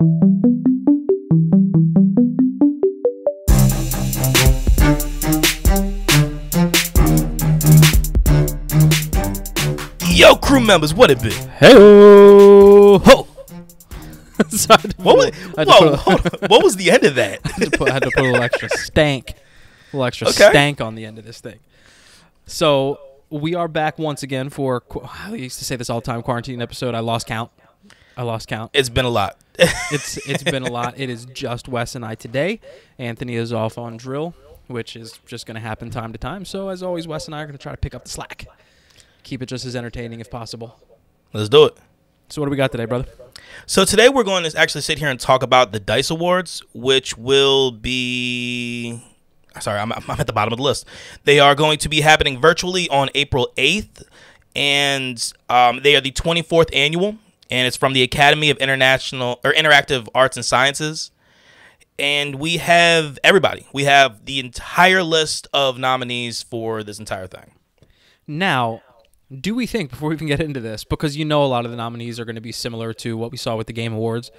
Yo, crew members, what it be? Hey-o! What was the end of that? I had to put a little extra stank. Stank on the end of this thing. So, we are back once again for, I used to say this all the time, quarantine episode. I lost count. It's been a lot. It's been a lot. It is just Wes and I today. Anthony is off on drill, which is just going to happen time to time. So, as always, Wes and I are going to try to pick up the slack. Keep it just as entertaining if possible. Let's do it. So what do we got today, brother? So today we're going to actually sit here and talk about the D.I.C.E Awards, which will be... Sorry, I'm at the bottom of the list. They are going to be happening virtually on April 8th, and they are the 24th annual, and it's from the Academy of Interactive Arts and Sciences. And we have everybody. We have the entire list of nominees for this entire thing. Now... do we think, before we even get into this, because you know a lot of the nominees are going to be similar to what we saw with the Game Awards,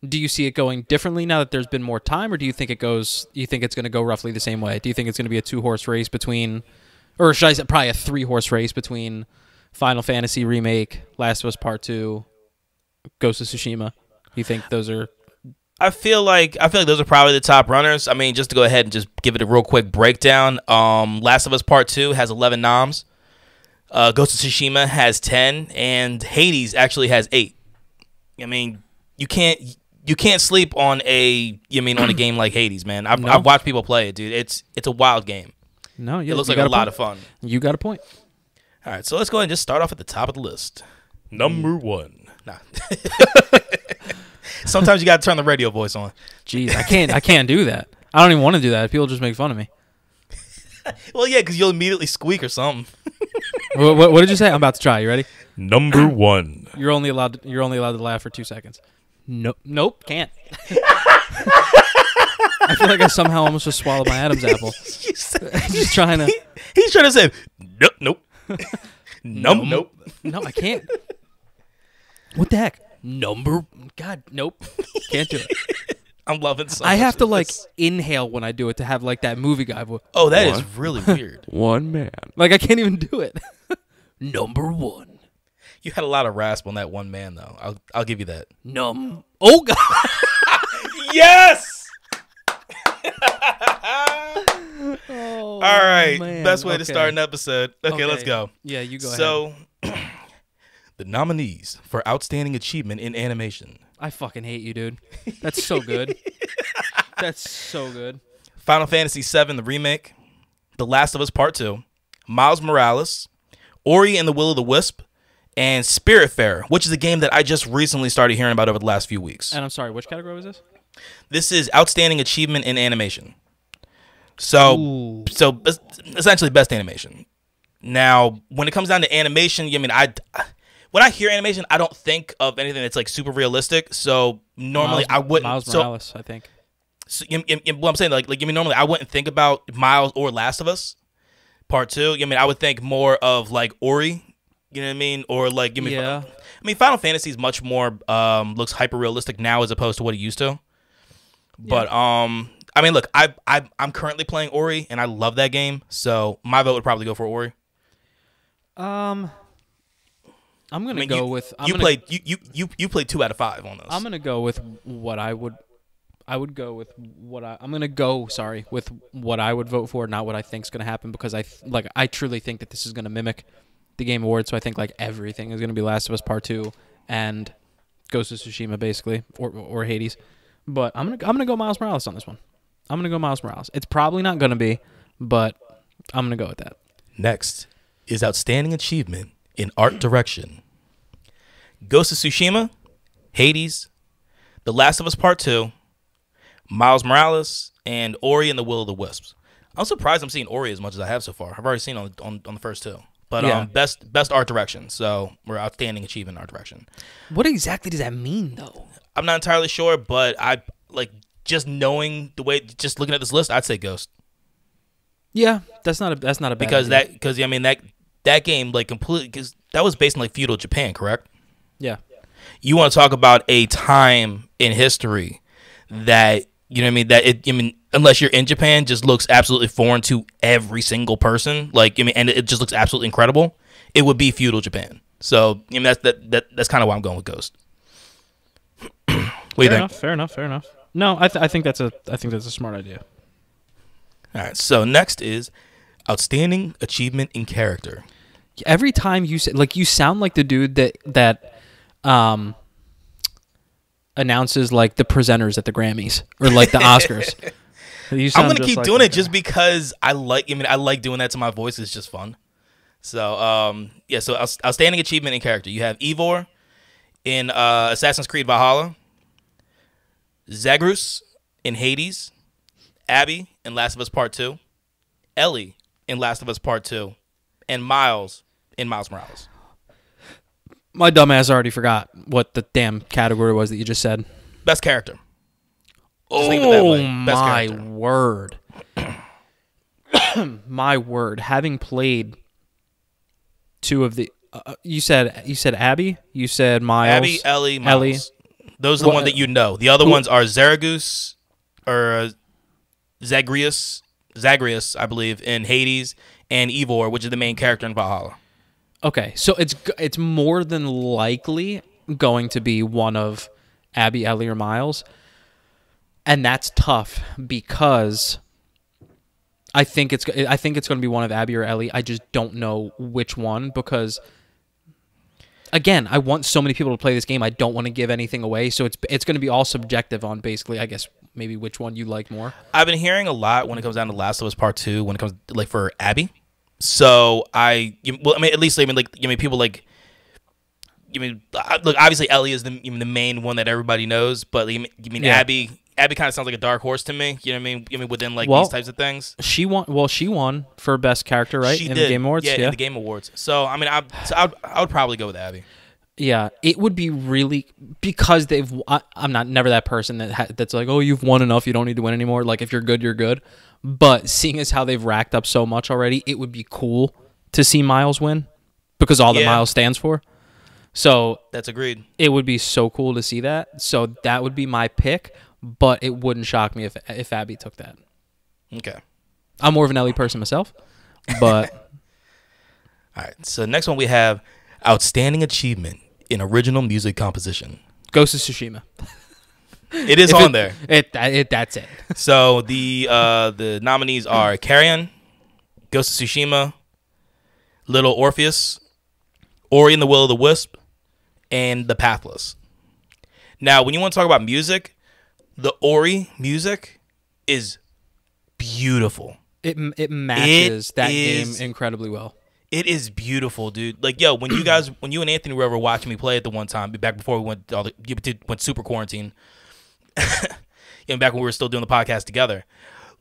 do you see it going differently now that there's been more time, or do you think it's going to go roughly the same way? Do you think it's going to be a 2-horse race between, or should I say probably a 3-horse race between Final Fantasy Remake, Last of Us Part 2, Ghost of Tsushima? You think those are... I feel like those are probably the top runners. I mean, just to go ahead and just give it a real quick breakdown, Last of Us Part 2 has 11 noms. Ghost of Tsushima has 10, and Hades actually has 8. I mean, you can't sleep on a game like Hades, man. I've watched people play it, dude. It's a wild game. No, it looks like a lot of fun. You got a point. All right, so let's go ahead and just start off at the top of the list. Number 1. Nah. Sometimes you got to turn the radio voice on. Jeez, I can't do that. I don't even want to do that. People just make fun of me. Well, yeah, because you'll immediately squeak or something. What did you say? I'm about to try. You ready? Number 1. You're only allowed to laugh for 2 seconds. Nope, can't. I feel like I somehow almost just swallowed my Adam's apple. Just trying to. He's trying to say nope. Nope. No, I can't. What the heck? God, nope. Can't do it. I'm loving it so I much. have to inhale when I do it to have that movie guy voice. Oh, that is really weird. One man. I can't even do it. Number 1. You had a lot of rasp on that one man, though. I'll give you that. Oh God. Yes. Oh, all right. man. Best way to start an episode. Okay, let's go. Yeah, you go ahead. So, the nominees for Outstanding Achievement in Animation. I fucking hate you, dude. That's so good. That's so good. Final Fantasy VII, the remake. The Last of Us Part 2. Miles Morales. Ori and the Will of the Wisp. And Spiritfarer, which is a game that I just recently started hearing about over the last few weeks. And I'm sorry, which category was this? This is Outstanding Achievement in Animation. So essentially best animation. Now, when it comes down to animation, when I hear animation, I don't think of anything that's super realistic. So normally I wouldn't. Miles Morales, I think. So, what I'm saying, normally I wouldn't think about Miles or Last of Us Part 2. I would think more of Ori. You know what I mean? Or yeah. Final Fantasy is much more looks hyper realistic now as opposed to what it used to. But look, I'm currently playing Ori and I love that game. So my vote would probably go for Ori. I'm gonna go with. You played 2 out of 5 on this. I'm gonna go with what I would. I would go with what I'm gonna go. Sorry, with what I would vote for, not what I think is gonna happen, because I truly think that this is gonna mimic the Game Awards. So I think everything is gonna be Last of Us Part 2 and Ghost of Tsushima, basically, or Hades. But I'm gonna go Miles Morales on this one. I'm gonna go Miles Morales. It's probably not gonna be, but I'm gonna go with that. Next is Outstanding Achievement in Art Direction. Ghost of Tsushima, Hades, The Last of Us Part 2, Miles Morales, and Ori and the Will of the Wisps. I'm surprised I'm seeing Ori as much as I have so far. I've already seen on the first 2. But yeah. Best art direction. So we're Outstanding Achievement in Art Direction. What exactly does that mean, though? I'm not entirely sure, but I just knowing the way, just looking at this list, I'd say Ghost. Yeah, that's not a bad because idea. that game completely, because that was based in feudal Japan, correct? Yeah. You want to talk about a time in history that, you know what I mean, that I mean, unless you're in Japan, just looks absolutely foreign to every single person. Like, I mean, and it just looks absolutely incredible. It would be feudal Japan. So, I mean, that's kind of why I'm going with Ghost. What do you think? Fair enough. No, I think that's a smart idea. All right. So next is outstanding achievement in character. Every time you say, like, you sound like the dude that announces like the presenters at the Grammys or like the Oscars. I'm gonna keep doing it just because I like doing that to my voice. It's just fun. So so outstanding achievement in character. You have Eivor in Assassin's Creed Valhalla, Zagreus in Hades, Abby in Last of Us Part 2, Ellie in Last of Us Part 2, and Miles in Miles Morales. My dumbass already forgot what the damn category was that you just said. Best character. Oh, my word. My word. Having played two of the... you said Abby? You said Miles? Abby, Ellie, Miles. Those are the ones that you know. The other ones are Zagreus, Zagreus, I believe, in Hades, and Eivor, which is the main character in Valhalla. Okay, so it's more than likely going to be one of Abby, Ellie, or Miles, and that's tough because I think it's going to be one of Abby or Ellie. I just don't know which one because, again, I want so many people to play this game. I don't want to give anything away, so it's going to be all subjective on basically, I guess, maybe which one you like more. I've been hearing a lot when it comes down to Last of Us Part 2 when it comes like for Abby. So people like, look, obviously Ellie is the main one that everybody knows, but Abby kind of sounds like a dark horse to me. You know what I mean? Within these types of things. She won for best character, right? She in did. The Game Awards. Yeah, in the Game Awards. So I mean, I would probably go with Abby. Yeah, it would be really because I'm never that person that's like, oh, you've won enough, you don't need to win anymore. Like if you're good, you're good. But seeing as how they've racked up so much already, it would be cool to see Miles win because all that Miles stands for. So that's agreed. It would be so cool to see that. So that would be my pick, but it wouldn't shock me if Abby took that. Okay. I'm more of an Ellie person myself, but all right. So next one we have outstanding achievement in original music composition. Ghost of Tsushima. It is on there. That's it. So the nominees are Carrion, Ghost of Tsushima, Little Orpheus, Ori and the Will of the Wisp, and The Pathless. Now, when you want to talk about music, the Ori music is beautiful. It matches that game incredibly well. It is beautiful, dude. Like, yo, when you and Anthony were over watching me play it the one time, back before we went super quarantine, back when we were still doing the podcast together,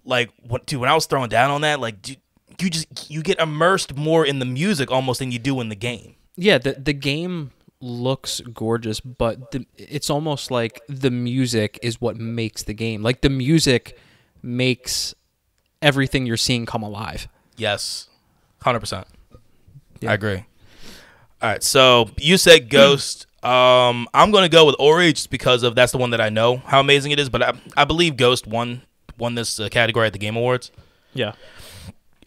like, when I was throwing down on that, like, dude, you get immersed more in the music almost than you do in the game. Yeah, the game looks gorgeous, but it's almost like the music is what makes the game. Like, the music makes everything you're seeing come alive. Yes, 100%. Yeah. I agree. All right, so you said Ghost. I'm going to go with Ori just because that's the one that I know how amazing it is, but I believe Ghost won this category at the Game Awards. Yeah.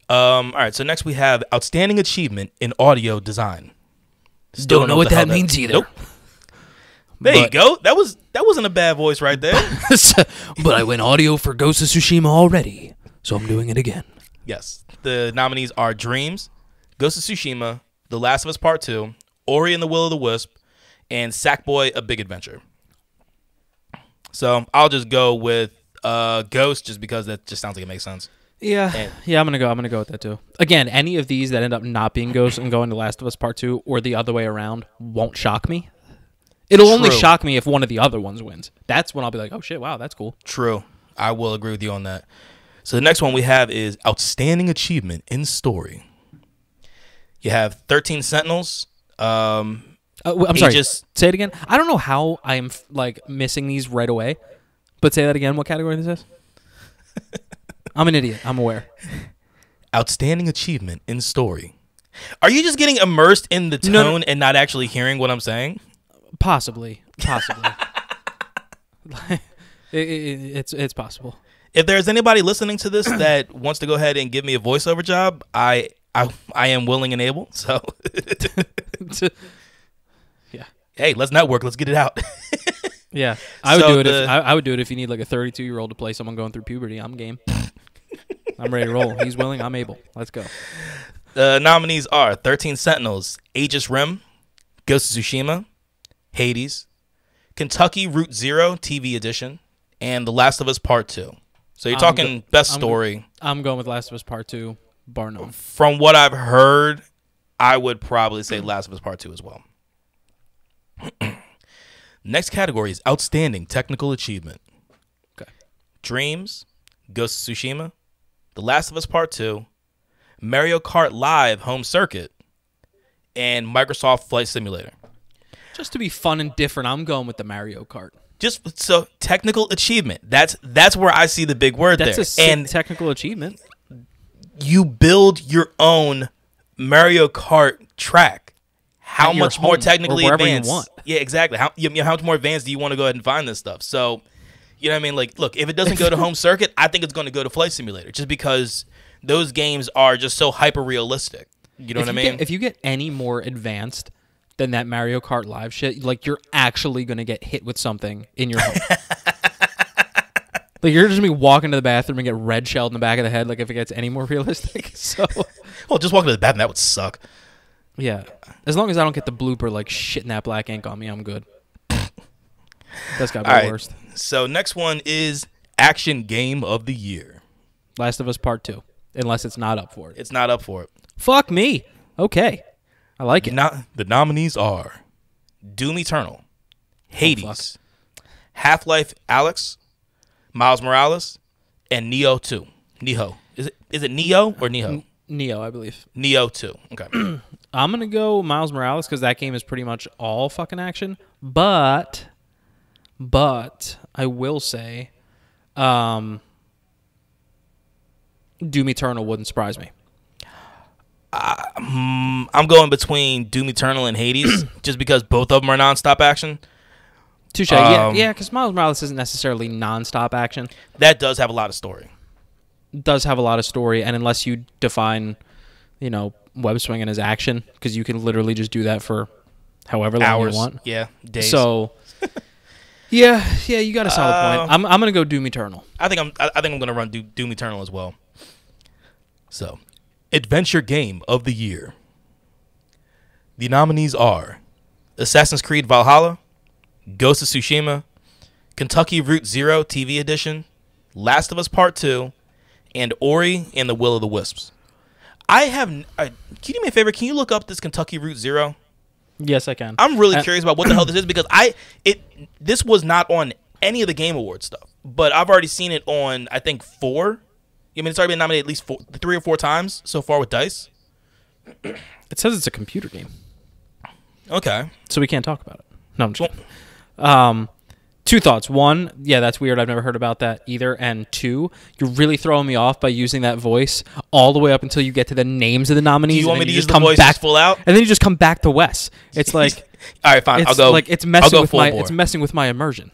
All right, so next we have outstanding achievement in audio design. Still don't know what that means either. Nope. There you go. That wasn't a bad voice right there. But I went audio for Ghost of Tsushima already, so I'm doing it again. Yes. The nominees are Dreams, Ghost of Tsushima, The Last of Us Part 2, Ori and the Will of the Wisp, and Sackboy: A Big Adventure. So I'll just go with Ghost just because that just sounds like it makes sense. Yeah, I'm gonna go with that too. Again, any of these that end up not being Ghost and going to Last of Us Part 2 or the other way around won't shock me. It'll only shock me if one of the other ones wins. That's when I'll be like, oh shit, wow, that's cool. True. I will agree with you on that. So the next one we have is outstanding achievement in story. You have 13 Sentinels. I'm sorry. Say it again. I don't know how I'm missing these right away, but say that again. What category this is? I'm an idiot. I'm aware. Outstanding achievement in story. Are you just getting immersed in the tone and not actually hearing what I'm saying? Possibly. It's possible. If there's anybody listening to this that wants to go ahead and give me a voiceover job, I am willing and able. So, yeah. Hey, let's network. Let's get it out. Yeah, I would do it if you need like a 32-year-old to play someone going through puberty. I'm game. I'm ready to roll. He's willing. I'm able. Let's go. The nominees are 13 Sentinels, Aegis Rim, Ghost of Tsushima, Hades, Kentucky Route Zero TV edition, and The Last of Us Part 2. So you're talking best story. I'm going with Last of Us Part 2, bar none. From what I've heard, I would probably say Last of Us Part 2 as well. Next category is Outstanding Technical Achievement. Okay. Dreams, Ghost of Tsushima, The Last of Us Part 2, Mario Kart Live Home Circuit, and Microsoft Flight Simulator. Just to be fun and different, I'm going with the Mario Kart. Just so technical achievement. That's where I see the big word That's there. a sick technical achievement. You build your own Mario Kart track. How At your much more home, technically or wherever advanced? you want. Yeah, exactly. How much more advanced do you want to go ahead and find this stuff? So, you know what I mean? Like, look, if it doesn't go to Home Circuit, I think it's going to go to Flight Simulator, just because those games are just so hyper realistic. You know what I mean? If you get any more advanced than that Mario Kart Live shit, like you're actually gonna get hit with something in your home. Like you're just gonna be walking to the bathroom and get red shelled in the back of the head. Like if it gets any more realistic. So, well, just walking to the bathroom, that would suck. Yeah, as long as I don't get the blooper like shitting that black ink on me, I'm good. That's gotta be the worst. So next one is Action Game of the Year. Last of Us Part 2, unless it's not up for it. It's not up for it. Fuck me. Okay, I like it. The nominees are Doom Eternal, Hades, Half-Life Alyx, Miles Morales, and Neo 2. Neo. Is it Neo or Neo? Neo, I believe. Neo 2. Okay. I'm going to go Miles Morales because that game is pretty much all fucking action. But I will say Doom Eternal wouldn't surprise me. I'm going between Doom Eternal and Hades just because both of them are nonstop action. Touche. Yeah, because Miles Morales isn't necessarily nonstop action. That does have a lot of story. Does have a lot of story, and unless you define, web swinging as action, because you can literally just do that for however long Hours. you want. Yeah, days. So, yeah, you got a solid point. I'm gonna go Doom Eternal. I think I'm gonna run Doom Eternal as well. So, Adventure Game of the Year. The nominees are Assassin's Creed Valhalla, Ghost of Tsushima, Kentucky Route Zero TV edition, Last of Us Part 2, and Ori and the Will of the Wisps. Can you do me a favor? Can you look up this Kentucky Route Zero? Yes, I can. I'm really curious about what the hell this is because this was not on any of the Game Awards stuff, but I've already seen it on I think 4. I mean, it's already been nominated at least 3 or 4 times so far with D.I.C.E. It says it's a computer game. Okay. So we can't talk about it. No, I'm just kidding. 2 thoughts. 1, yeah, that's weird. I've never heard about that either. And 2, you're really throwing me off by using that voice all the way up until you get to the names of the nominees. Do you want me to use the come voice back full out? And then you just come back to Wes. It's like, all right, fine. I'll go. Like it's messing with my. It's messing with my immersion.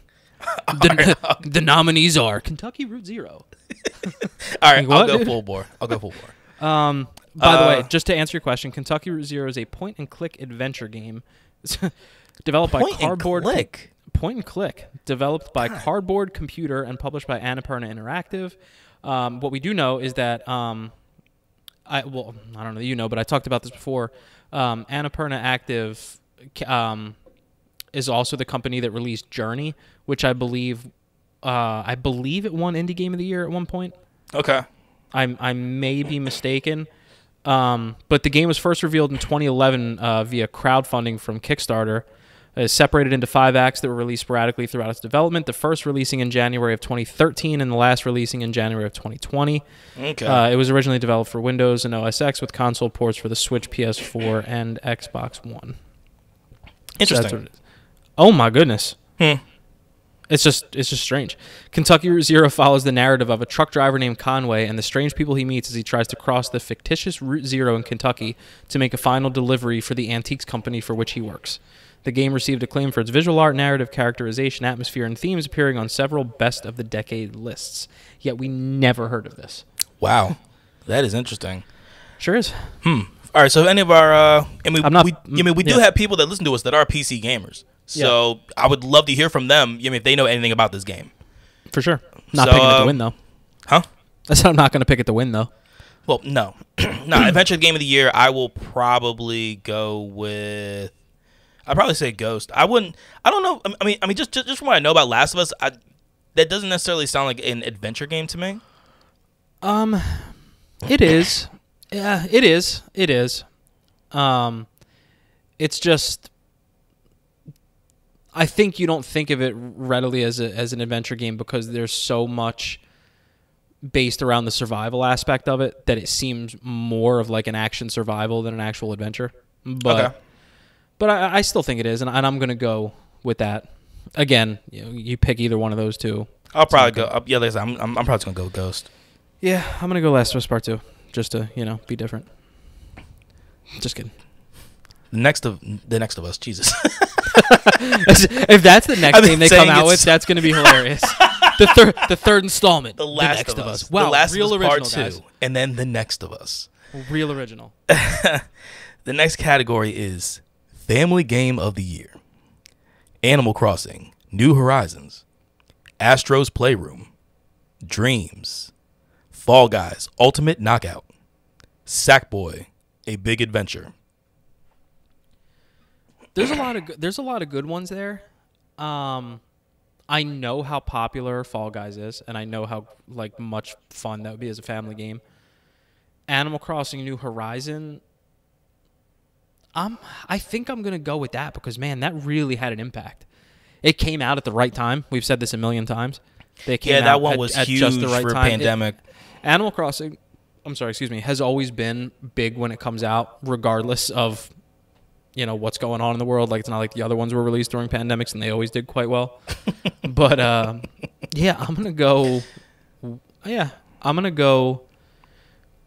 The nominees are Kentucky Route Zero. All right, I'll go full bore. By the way, just to answer your question, Kentucky Route Zero is a point-and-click adventure game developed by Cardboard. Point and click, developed by Cardboard Computer and published by Annapurna Interactive. What we do know is that I don't know but I talked about this before. Annapurna Active is also the company that released Journey, which I believe it won Indie Game of the Year at one point. Okay. I may be mistaken. But the game was first revealed in 2011 via crowdfunding from Kickstarter. It's separated into 5 acts that were released sporadically throughout its development, the first releasing in January of 2013 and the last releasing in January of 2020. Okay. It was originally developed for Windows and OS X with console ports for the Switch, PS4, and Xbox One. Interesting. So that's what it is. Oh my goodness. It's just strange. Kentucky Route Zero follows the narrative of a truck driver named Conway and the strange people he meets as he tries to cross the fictitious Route Zero in Kentucky to make a final delivery for the antiques company for which he works. The game received acclaim for its visual art, narrative, characterization, atmosphere, and themes, appearing on several best of the decade lists. Yet we never heard of this. Wow. That is interesting. Sure is. All right, so if any of our we do yeah. have people that listen to us that are PC gamers. So I would love to hear from them, if they know anything about this game. For sure. Not picking it to win, though. Huh? That's I'm not going to pick it to win, though. Well, no. No, Adventure Game of the Year, I will probably go with... I'd probably say Ghost. I don't know. I mean, just from what I know about Last of Us, that doesn't necessarily sound like an adventure game to me. It is. Yeah, it is. It is. It's just... I think you don't think of it readily as an adventure game because there's so much based around the survival aspect of it that it seems more of like an action survival than an actual adventure. But I still think it is, and I'm going to go with that. Again, you pick either one of those two. I'll probably go. Yeah, like I said, I'm probably just going to go with Ghost. Yeah, I'm going to go Last of Us Part 2 just to, be different. Just kidding. The next of us, Jesus. If that's the next game they come out with, that's going to be hilarious. The third installment. The Last of Us. Wow, the Last real of Us original, Part 2, guys. and then The Next of Us. Real original. The next category is Family Game of the Year. Animal Crossing, New Horizons, Astro's Playroom, Dreams, Fall Guys, Ultimate Knockout, Sackboy, A Big Adventure. There's a lot of good ones there. I know how popular Fall Guys is, and I know how much fun that would be as a family game. Animal Crossing New Horizon. I think I'm gonna go with that because man, that really had an impact. It came out at the right time. We've said this a million times. That one was huge just the right for a time. pandemic. Animal Crossing, has always been big when it comes out, regardless of what's going on in the world. Like, it's not like the other ones were released during pandemics and they always did quite well. But yeah, I'm gonna go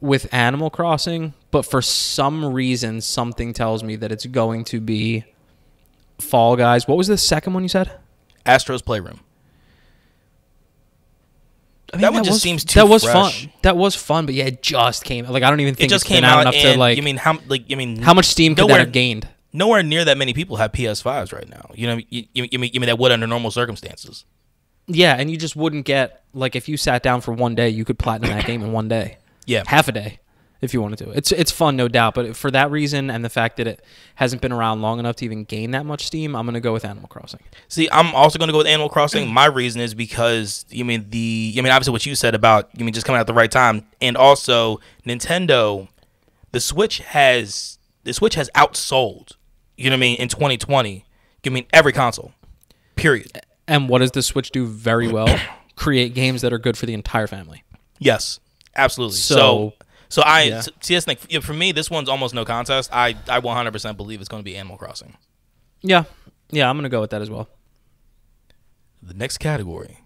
with Animal Crossing, but for some reason something tells me that it's going to be Fall Guys. What was the second one you said? Astro's Playroom. I mean, that one just seems too that was fresh. fun. That was fun, but yeah, it just came. I don't even think it just it's came been out out enough to how much steam could that have gained? Nowhere near that many people have PS5s right now. You mean that would under normal circumstances. Yeah, and you just wouldn't get if you sat down for one day, you could platinum that game in one day. Yeah, half a day if you wanted to. It's fun, no doubt, but for that reason and the fact that it hasn't been around long enough to even gain that much steam, I'm going to go with Animal Crossing. See, I'm also going to go with Animal Crossing. My reason is because obviously what you said about just coming out at the right time, and also Nintendo, the Switch has outsold. In 2020, every console, period. And what does the Switch do very well? Create games that are good for the entire family. Yes, absolutely. So that's the thing. For me, this one's almost no contest. I 100% believe it's going to be Animal Crossing. Yeah, I'm going to go with that as well. The next category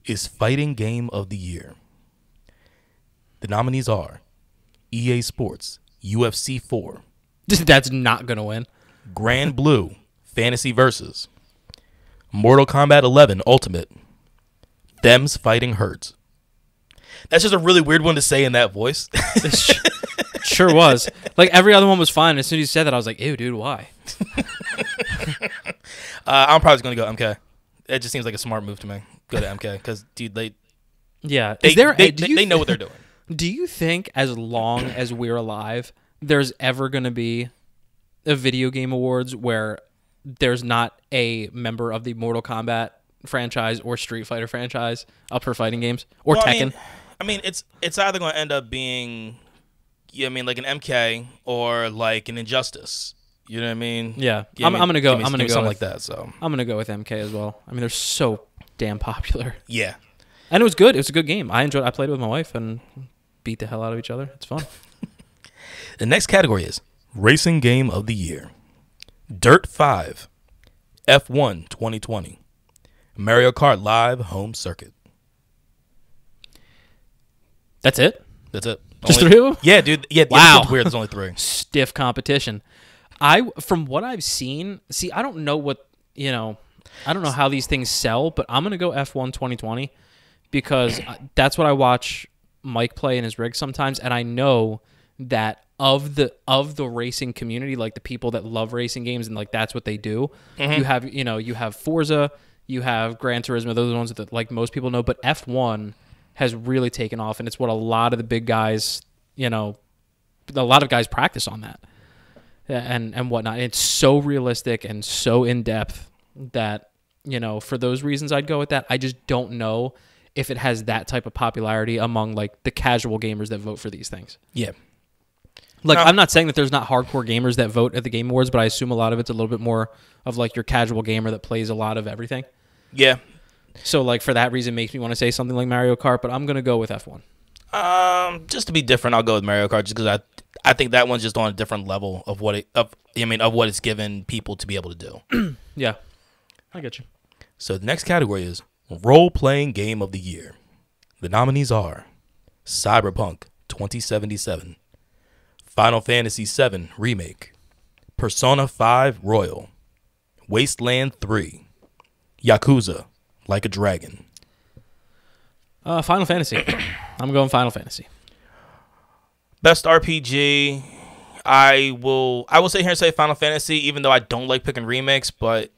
is Fighting Game of the Year. The nominees are EA Sports, UFC 4. That's not going to win. Grand Blue, Fantasy Versus, Mortal Kombat 11 Ultimate, Them's Fighting Hurts. That's just a really weird one to say in that voice. It sure was. Every other one was fine. As soon as you said that, I was like, ew, dude, why? I'm probably just going to go MK. It just seems like a smart move to me. Go to MK because, dude, they know what they're doing. Do you think as long as we're alive, there's ever going to be a video game awards where there's not a member of the Mortal Kombat franchise or Street Fighter franchise up for fighting games or Tekken? I mean, it's either going to end up being, like an MK or like an Injustice. You know what I mean? Yeah, I'm gonna go. I'm gonna go something with, like that. So I'm gonna go with MK as well. I mean, they're so damn popular. Yeah, and it was good. It was a good game. I enjoyed. I played it with my wife and beat the hell out of each other. It's fun. The next category is Racing Game of the Year. Dirt 5, F1 2020, Mario Kart Live Home Circuit. That's it? That's it. Just three of them? Yeah, dude. Yeah, wow. It's weird. There's only three. Stiff competition. From what I've seen, see, I don't know what, I don't know how these things sell, but I'm going to go F1 2020 because that's what I watch Mike play in his rig sometimes, and I know that of the racing community, like the people that love racing games and like that's what they do. Mm-hmm. You have Forza, you have Gran Turismo, those are the ones that like most people know, but F1 has really taken off, and it's what a lot of the big guys, a lot of guys practice on that. And whatnot. It's so realistic and so in depth that, for those reasons I'd go with that. I just don't know if it has that type of popularity among like the casual gamers that vote for these things. Yeah. Like, I'm not saying that there's not hardcore gamers that vote at the Game Awards, but I assume a lot of it's a little bit more of like your casual gamer that plays a lot of everything. Yeah. So like for that reason makes me want to say something like Mario Kart, but I'm going to go with F1. Just to be different, I'll go with Mario Kart just because I think that one's just on a different level of what it's given people to be able to do. Yeah, I get you. So the next category is role-playing game of the year. The nominees are Cyberpunk 2077, Final Fantasy VII Remake, Persona 5 Royal, Wasteland 3, Yakuza Like a Dragon. Final Fantasy. I'm going Final Fantasy. Best RPG, I will sit here and say Final Fantasy, even though I don't like picking remakes, but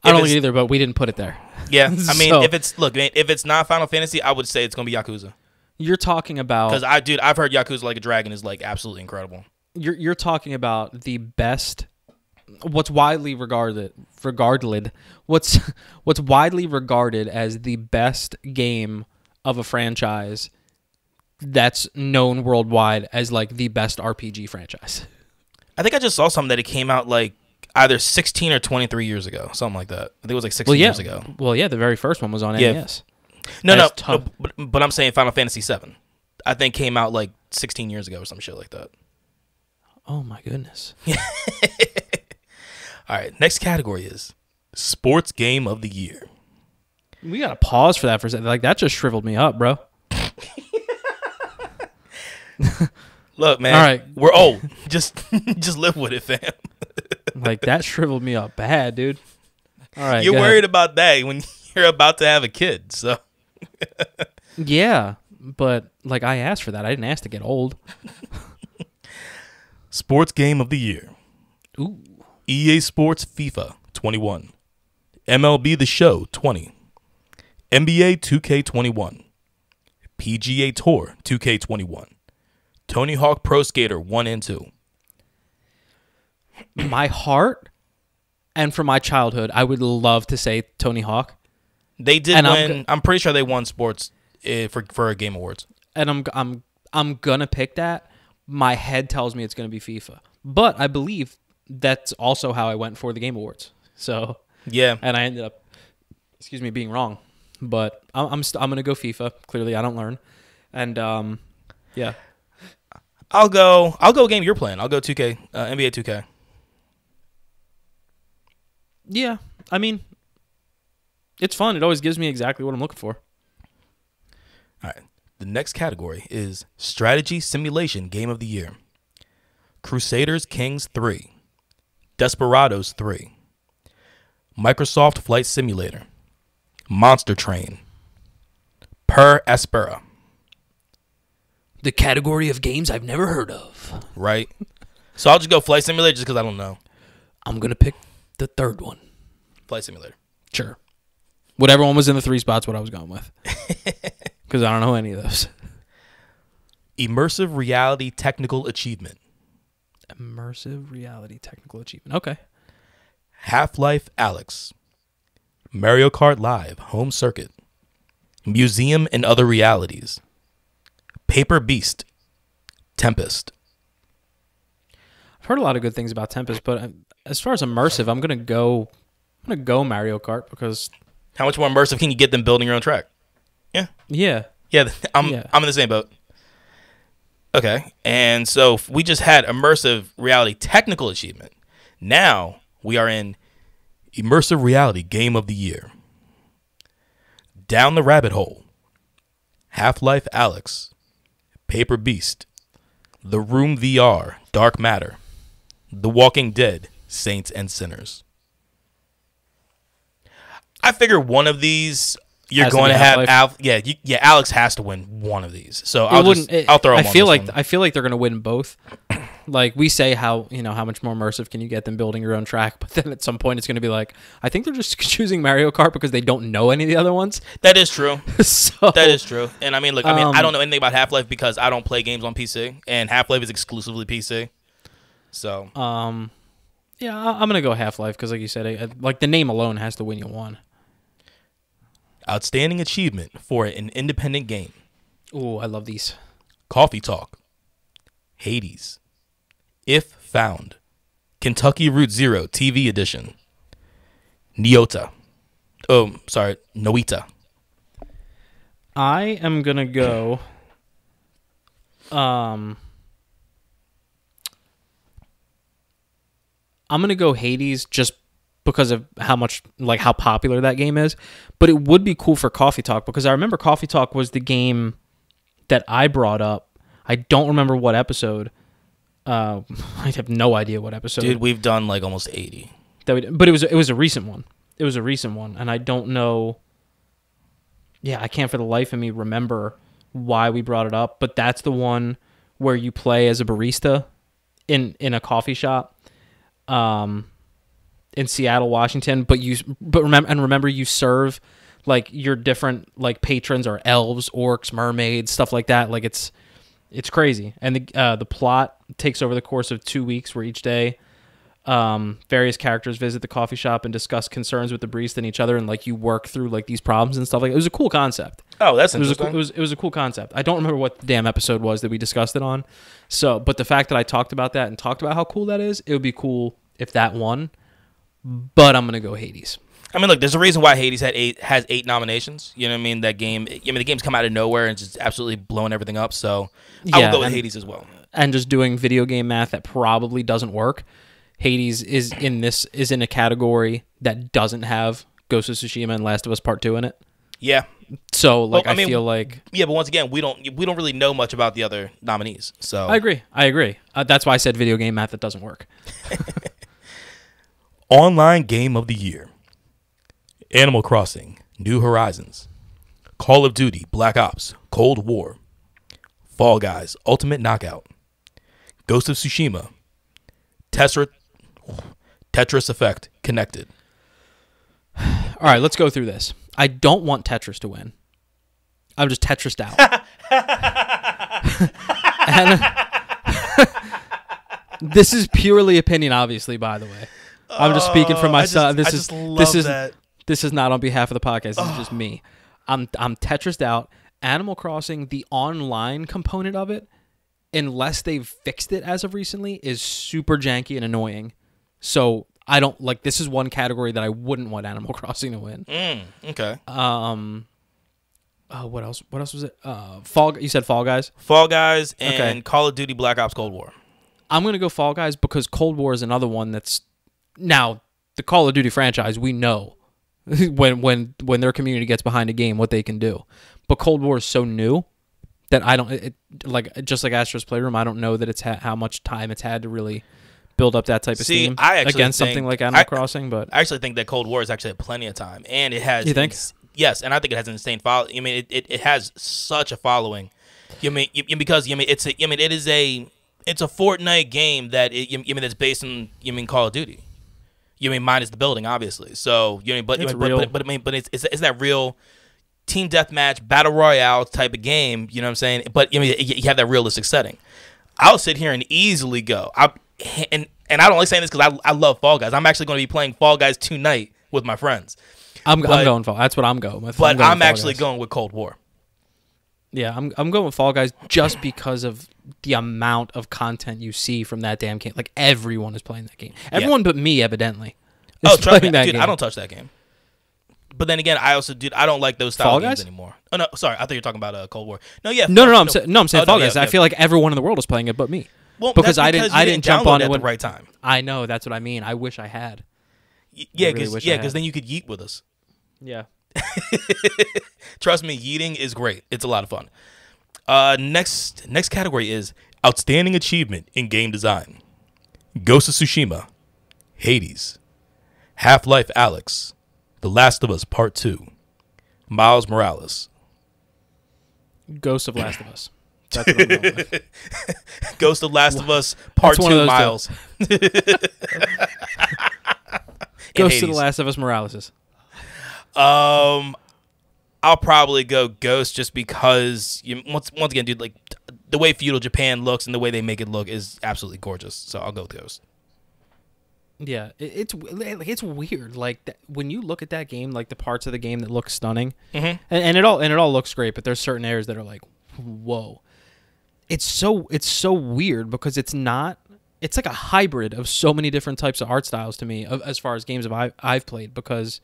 I don't like it either, but we didn't put it there. Yeah, I mean, if it's not Final Fantasy, I would say it's gonna be Yakuza. You're talking about because I've heard Yakuza Like a Dragon is like absolutely incredible. You're talking about the best, what's widely regarded as the best game of a franchise that's known worldwide as like the best RPG franchise. I think I just saw something that it came out like either 16 or 23 years ago, something like that. I think it was like 16 years ago. Well, yeah, the very first one was on NES. No, but I'm saying Final Fantasy VII. I think came out like 16 years ago or some shit like that. Oh my goodness. All right, next category is Sports Game of the Year. We got to pause for that for a second. Like, that just shriveled me up, bro. Look, man. All right. We're old. Just live with it, fam. Like, that shriveled me up bad, dude. All right. You're worried about that when you're about to have a kid, so. Yeah, but, like, I asked for that. I didn't ask to get old. Sports Game of the Year. Ooh. EA Sports FIFA 21. MLB The Show 20. NBA 2K21. PGA Tour 2K21. Tony Hawk Pro Skater 1 and 2. My heart and for my childhood, I would love to say Tony Hawk. They did win. I'm pretty sure they won sports for Game Awards. And I'm gonna pick that. My head tells me it's gonna be FIFA, but I believe that's also how I went for the Game Awards. So yeah, and I ended up, being wrong. But I'm gonna go FIFA. Clearly, I don't learn. And yeah, I'll go game you're playing. I'll go 2K, NBA 2K. Yeah, I mean, it's fun. It always gives me exactly what I'm looking for. All right. The next category is Strategy Simulation Game of the Year. Crusaders Kings 3. Desperados 3. Microsoft Flight Simulator. Monster Train. Per Aspera. The category of games I've never heard of. Right. So I'll just go Flight Simulator just because I don't know. I'm going to pick the third one. Flight Simulator. Sure. Whatever one was in the 3 spots, what I was going with. Because I don't know any of those. Immersive Reality Technical Achievement. Immersive Reality Technical Achievement. Okay. Half-Life Alyx. Mario Kart Live Home Circuit. Museum and Other Realities. Paper Beast. Tempest. I've heard a lot of good things about Tempest, but as far as immersive, I'm gonna go Mario Kart because how much more immersive can you get than building your own track? Yeah. I'm in the same boat. Okay, and so we just had immersive reality technical achievement. Now we are in immersive reality game of the year. Down the Rabbit Hole. Half-Life Alyx. Paper Beast. The Room VR Dark Matter. The Walking Dead, Saints and Sinners. I figure one of these you're going to have. Alex has to win one of these. So I'll throw him on I feel like they're going to win both. Like we say, how much more immersive can you get than building your own track? But then at some point, it's going to be like, I think they're just choosing Mario Kart because they don't know any of the other ones. That is true. So, that is true. And I mean, look, I don't know anything about Half-Life because I don't play games on PC, and Half-Life is exclusively PC. So, yeah, I'm gonna go Half-Life because, like you said, like the name alone has to win you one. Outstanding achievement for an independent game. Ooh, I love these. Coffee Talk, Hades, If Found, Kentucky Route Zero TV Edition, Noita. I am gonna go. I'm gonna go Hades just because of how popular that game is. But it would be cool for Coffee Talk because I remember Coffee Talk was the game that I brought up. I don't remember what episode. I have no idea what episode. Dude, we've done like almost 80. But it was a recent one. It was a recent one, and I don't know. Yeah, I can't for the life of me remember why we brought it up. But that's the one where you play as a barista in a coffee shop, in Seattle, Washington. Remember you serve like your different like patrons are elves, orcs, mermaids, stuff like that. Like it's crazy, and the plot takes over the course of 2 weeks, where each day, various characters visit the coffee shop and discuss concerns with the barista and each other, and like you work through like these problems and stuff. Like it was a cool concept. Oh, that's interesting. It was a cool concept. I don't remember what the damn episode was that we discussed it on. So, but the fact that I talked about that and talked about how cool that is, it would be cool if that won. But I'm gonna go Hades. I mean, look, there's a reason why Hades has 8 nominations. You know what I mean? That game. I mean, the game's come out of nowhere and just absolutely blowing everything up. So I will go with Hades as well. And just doing video game math that probably doesn't work. Hades is in a category that doesn't have Ghost of Tsushima and Last of Us Part 2 in it. Yeah. So like I feel like but once again, we don't really know much about the other nominees. So I agree. That's why I said video game math that doesn't work. Online Game of the Year: Animal Crossing, New Horizons, Call of Duty, Black Ops, Cold War, Fall Guys, Ultimate Knockout, Ghost of Tsushima, Tetris Effect, Connected. All right, let's go through this. I don't want Tetris to win. I'm just Tetrised out. And this is purely opinion, obviously, by the way. I'm just speaking for myself. This is not on behalf of the podcast. This is just me. I'm Tetrised out. Animal Crossing, the online component of it, unless they've fixed it as of recently, is super janky and annoying. So I don't like. This is one category that I wouldn't want Animal Crossing to win. Okay. What else? What else was it? You said Fall Guys. Fall Guys and Call of Duty Black Ops Cold War. I'm gonna go Fall Guys because Cold War is another one that's now the Call of Duty franchise. We know when their community gets behind a game what they can do, but Cold War is so new that I don't just like Astro's Playroom. I don't know that it's how much time it's had to really build up that type of steam against something like Animal Crossing. But I actually think that Cold War has actually had plenty of time, and it has. You think? Yes, and I think it has an insane following. I mean, it has such a following. Because it's a Fortnite game that that's based on Call of Duty. Minus the building, obviously. So but it's that real team deathmatch battle royale type of game. You know what I'm saying? But you have that realistic setting. I'll sit here and easily go. And I don't like saying this because I love Fall Guys. I'm actually going to be playing Fall Guys tonight with my friends. I'm going Fall. That's what I'm going with. But I'm actually going with Cold War. Yeah, I'm going with Fall Guys just because of the amount of content you see from that damn game. Like everyone is playing that game. Everyone but me, evidently. Oh, trust me, dude. I don't touch that game. But then again, I don't like those style games anymore. Oh no, sorry. I thought you were talking about Cold War. No, yeah. No. I'm saying Fall Guys. I feel like everyone in the world is playing it but me. Well, because I didn't jump on it at the right time. I know, that's what I mean. I wish I had. Yeah, because then you could yeet with us. Yeah. Trust me, yeeting is great. It's a lot of fun. Next category is Outstanding Achievement in Game Design. Ghost of Tsushima, Hades, Half-Life Alyx, The Last of Us Part 2, Miles Morales. Ghost of Last of Us. That's what I'm going with. Ghost of Last of Us Part 2, Miles. Ghost of The Last of Us Morales. I'll probably go Ghost just because once again, dude, like the way feudal Japan looks and the way they make it look is absolutely gorgeous. So I'll go with Ghost. Yeah, it's weird. Like when you look at that game, like the parts of the game that look stunning, and it all looks great, but there's certain areas that are like, whoa. It's so weird because it's not. It's like a hybrid of so many different types of art styles to me, as far as games I've played, because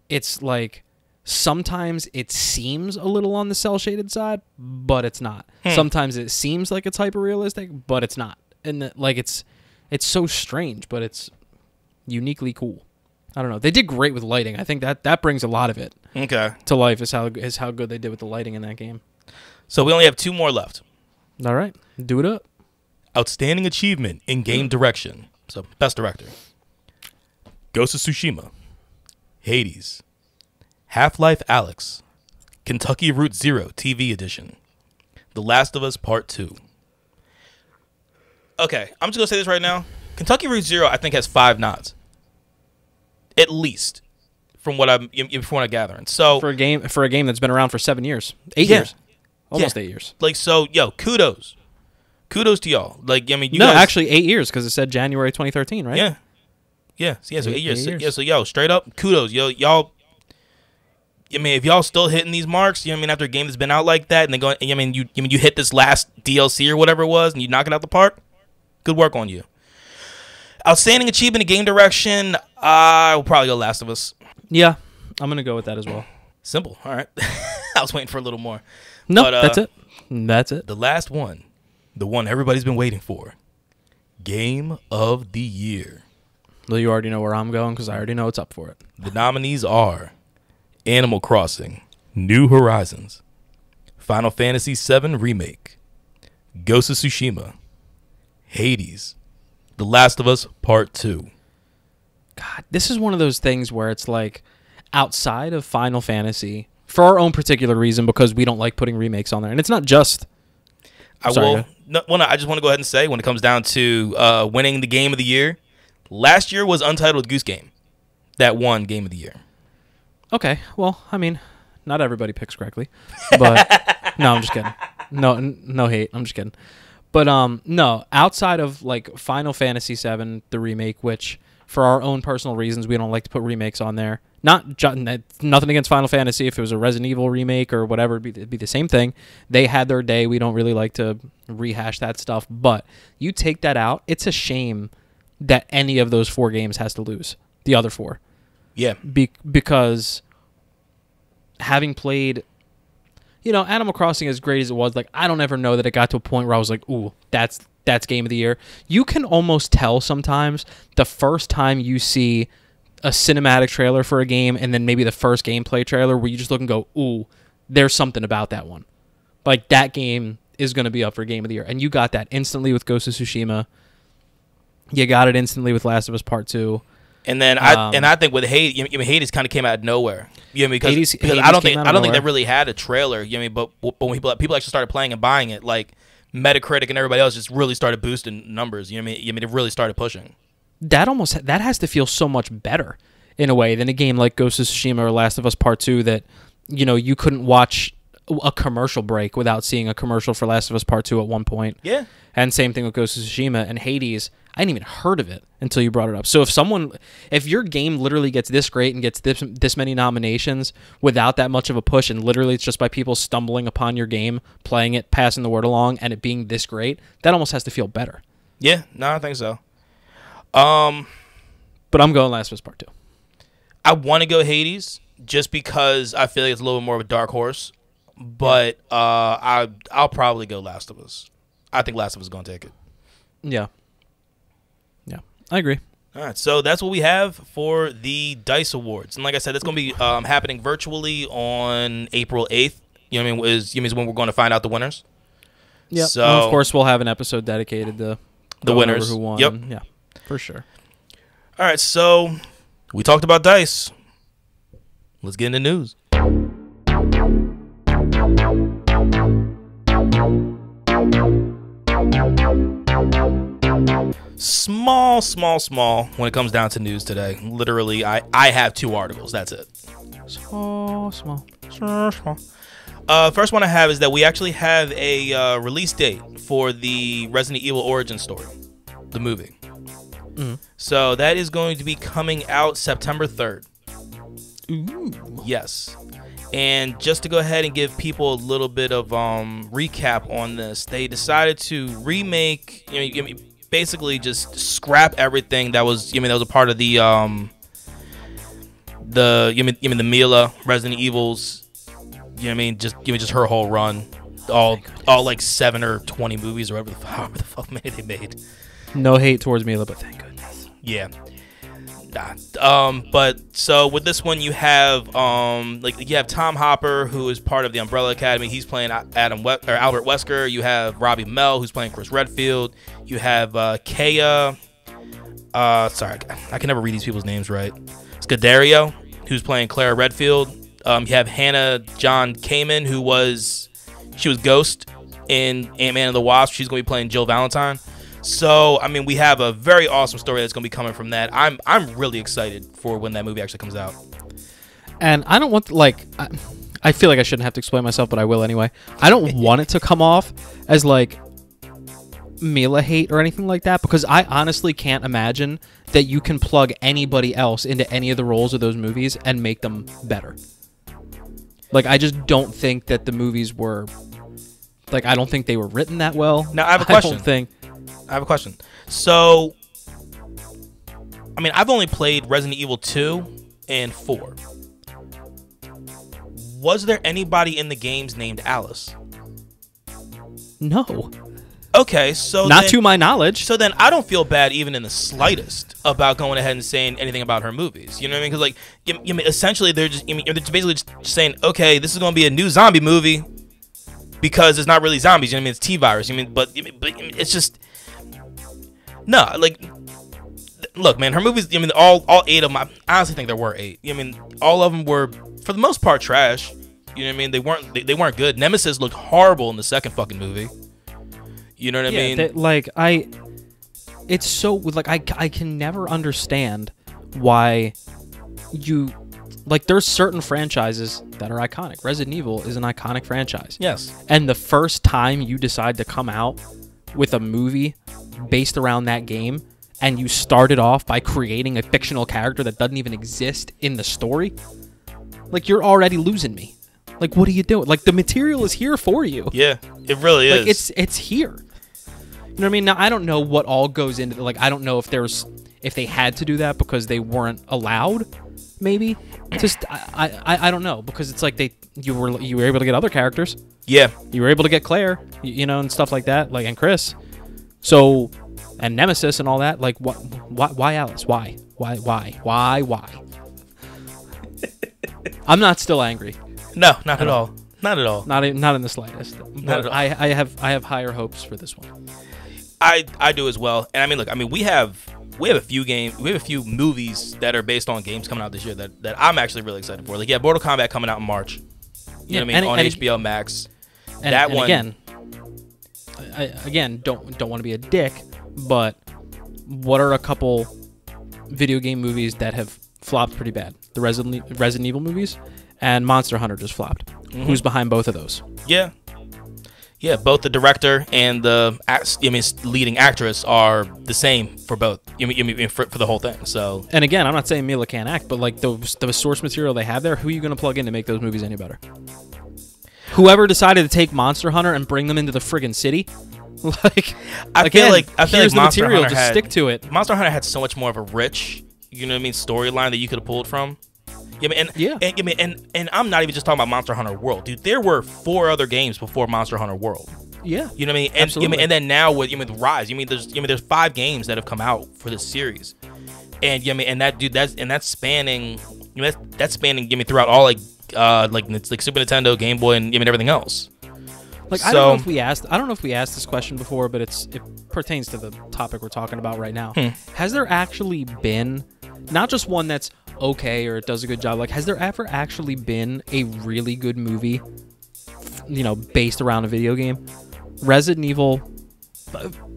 it's like sometimes it seems a little on the cel shaded side, but it's not. Sometimes it seems like it's hyper realistic, but it's not. And like it's so strange, but it's uniquely cool. I don't know. They did great with lighting. I think that brings a lot of it to life. Is how good they did with the lighting in that game. So we only have 2 more left. All right, do it up. Outstanding achievement in game direction. So best director. Ghost of Tsushima, Hades, Half-Life Alyx, Kentucky Route Zero TV edition, The Last of Us Part 2. Okay, I'm just gonna say this right now. Kentucky Route Zero, I think, has 5 nods, at least, from what I'm gathering. So for a game that's been around for 7 years, 8 years, almost 8 years. Like, so, yo, kudos to y'all. Like, I mean, you no, guys, actually 8 years because it said January 2013, right? Yeah. So 8 years. Yeah, so yo, straight up, kudos, yo, y'all. I mean, if y'all still hitting these marks, you know what I mean, after a game that's been out like that, and they go, you hit this last DLC or whatever it was, and you knock it out the park. Good work on you. Outstanding achievement in game direction, I will probably go Last of Us. Yeah, I'm gonna go with that as well. Simple. All right. I was waiting for a little more. No, but, that's it. The last one, the one everybody's been waiting for, Game of the Year. Well, you already know where I'm going because I already know it's up for it. The nominees are Animal Crossing, New Horizons, Final Fantasy VII Remake, Ghost of Tsushima, Hades, The Last of Us Part 2. God, this is one of those things where it's like outside of Final Fantasy, for our own particular reason, because we don't like putting remakes on there. And it's not just... I just want to go ahead and say, when it comes down to winning the Game of the Year, last year was Untitled Goose Game that won Game of the Year. Okay, well, I mean, not everybody picks correctly, but no, I'm just kidding. No hate. I'm just kidding. But no, outside of like Final Fantasy VII, the remake, which for our own personal reasons we don't like to put remakes on there. Nothing against Final Fantasy. If it was a Resident Evil remake or whatever, it'd be the same thing. They had their day. We don't really like to rehash that stuff. But you take that out, it's a shame that any of those 4 games has to lose. The other 4. Yeah. Because having played, Animal Crossing, as great as it was, like, I don't ever know that it got to a point where I was like, ooh, that's Game of the Year. You can almost tell sometimes the first time you see a cinematic trailer for a game and then maybe the first gameplay trailer where you just look and go, ooh, there's something about that one. Like, that game is going to be up for Game of the Year. And you got that instantly with Ghost of Tsushima. You got it instantly with Last of Us Part 2. And then I think with Hades, Hades kind of came out of nowhere. Because Hades I don't think that really had a trailer. But when people actually started playing and buying it, like Metacritic and everybody else just really started boosting numbers. It really started pushing. That has to feel so much better in a way than a game like Ghost of Tsushima or Last of Us Part 2 that you couldn't watch a commercial break without seeing a commercial for Last of Us Part 2 at one point. Yeah. And same thing with Ghost of Tsushima and Hades. I hadn't even heard of it until you brought it up. So if your game literally gets this great and gets this many nominations without that much of a push, and literally it's just by people stumbling upon your game, playing it, passing the word along, and it being this great, that almost has to feel better. Yeah, no, I think so. But I'm going Last of Us Part 2. I want to go Hades just because I feel like it's a little bit more of a dark horse, but I'll probably go Last of Us. I think Last of Us is going to take it. Yeah. I agree. All right, so that's what we have for the D.I.C.E Awards. And like I said, it's going to be happening virtually on April 8th. Is when we're going to find out the winners. Yeah. So, and of course, we'll have an episode dedicated to the winners who won. Yep. Yeah. For sure. All right, so we talked about DICE. Let's get into news. Small when it comes down to news today. Literally, I have 2 articles. That's it. Small. First one I have is that we actually have a release date for the Resident Evil origin story, the movie. So that is going to be coming out September 3rd. Ooh. Yes. And just to go ahead and give people a little bit of recap on this, they decided to remake, basically just scrap everything that was, that was a part of the Mila Resident Evils. Just her whole run, all like 7 or 20 movies or however the fuck many they made. No hate towards Mila, but thank goodness. Yeah. But so with this one, you have Tom Hopper, who is part of the Umbrella Academy. He's playing Albert Wesker. You have Robbie Mell, who's playing Chris Redfield. You have Kaya. Sorry, I can never read these people's names right. Scuderio, who's playing Clara Redfield. You have Hannah John Kamen, who was Ghost in Ant-Man and the Wasp. She's going to be playing Jill Valentine. So, we have a very awesome story that's going to be coming from that. I'm really excited for when that movie actually comes out. And I don't want I feel like I shouldn't have to explain myself, but I will anyway. I don't want it to come off as like Mila hate or anything like that, because I honestly can't imagine that you can plug anybody else into any of the roles of those movies and make them better. Like, I just don't think that the movies were, I don't think they were written that well. Now, I have a question. I have a question. So, I've only played Resident Evil 2 and 4. Was there anybody in the games named Alice? No. Okay, so not to my knowledge. So then I don't feel bad even in the slightest about going ahead and saying anything about her movies. You know what I mean? Because essentially they're basically just saying, okay, this is going to be a new zombie movie because it's not really zombies. You know what I mean? It's T-virus. But it's just no. Look, man, her movies. All 8 of them. I honestly think there were 8. All of them were for the most part trash. You know what I mean? They weren't good. Nemesis looked horrible in the second fucking movie. You know what I mean? It's so I can never understand why there's certain franchises that are iconic. Resident Evil is an iconic franchise. Yes. And the first time you decide to come out with a movie based around that game, and you started off by creating a fictional character that doesn't even exist in the story, you're already losing me. What are you doing? The material is here for you. Yeah, it really is. It's here. You know what I mean? Now, I don't know what all goes into I don't know if they had to do that because they weren't allowed, maybe. Just I don't know, because it's you were able to get other characters. Yeah. You were able to get Claire, and stuff like that, and Chris. So, and Nemesis and all that. Why Alice? Why? I'm not still angry. No, not at all. Not at all. Not in the slightest. Not at all. I have higher hopes for this one. I do as well. And we have a few movies that are based on games coming out this year that I'm actually really excited for. Mortal Kombat coming out in March. You know what I mean? On HBO Max. That one. Again, don't want to be a dick, but what are a couple video game movies that have flopped pretty bad? The Resident Evil movies and Monster Hunter just flopped. Mm-hmm. Who's behind both of those? Yeah. Yeah, both the director and the leading actress are the same for both. For the whole thing. So, and again, I'm not saying Mila can't act, but the source material they have there, who are you going to plug in to make those movies any better? Whoever decided to take Monster Hunter and bring them into the friggin' city, I feel like here's the Monster material, Hunter just stick to it. Monster Hunter had so much more of a rich, storyline that you could have pulled from. And I'm not even just talking about Monster Hunter World, dude. There were 4 other games before Monster Hunter World. Yeah, you know what I mean. And absolutely. And then now with Rise, there's 5 games that have come out for this series, and that's spanning throughout all Super Nintendo, Game Boy, and everything else. Like, I don't know if we asked. I don't know if we asked this question before, but it pertains to the topic we're talking about right now. Has there actually been, not just one that's okay or it does a good job, like, has there ever actually been a really good movie, you know, based around a video game? Resident Evil,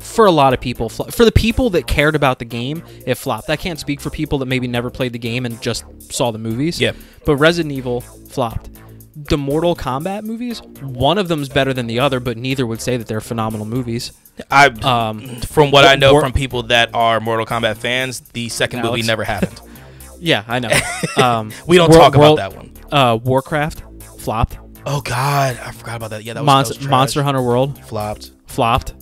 for a lot of people, for the people that cared about the game, it flopped. I can't speak for people that maybe never played the game and just saw the movies. Yeah. But Resident Evil flopped. The Mortal Kombat movies, one of them's better than the other, but neither would say that they're phenomenal movies. From what I know from people that are Mortal Kombat fans, the second movie never happened. Yeah, I know. We don't talk about that one. Warcraft flopped. Oh God, I forgot about that. Yeah, that was Monster Hunter World flopped.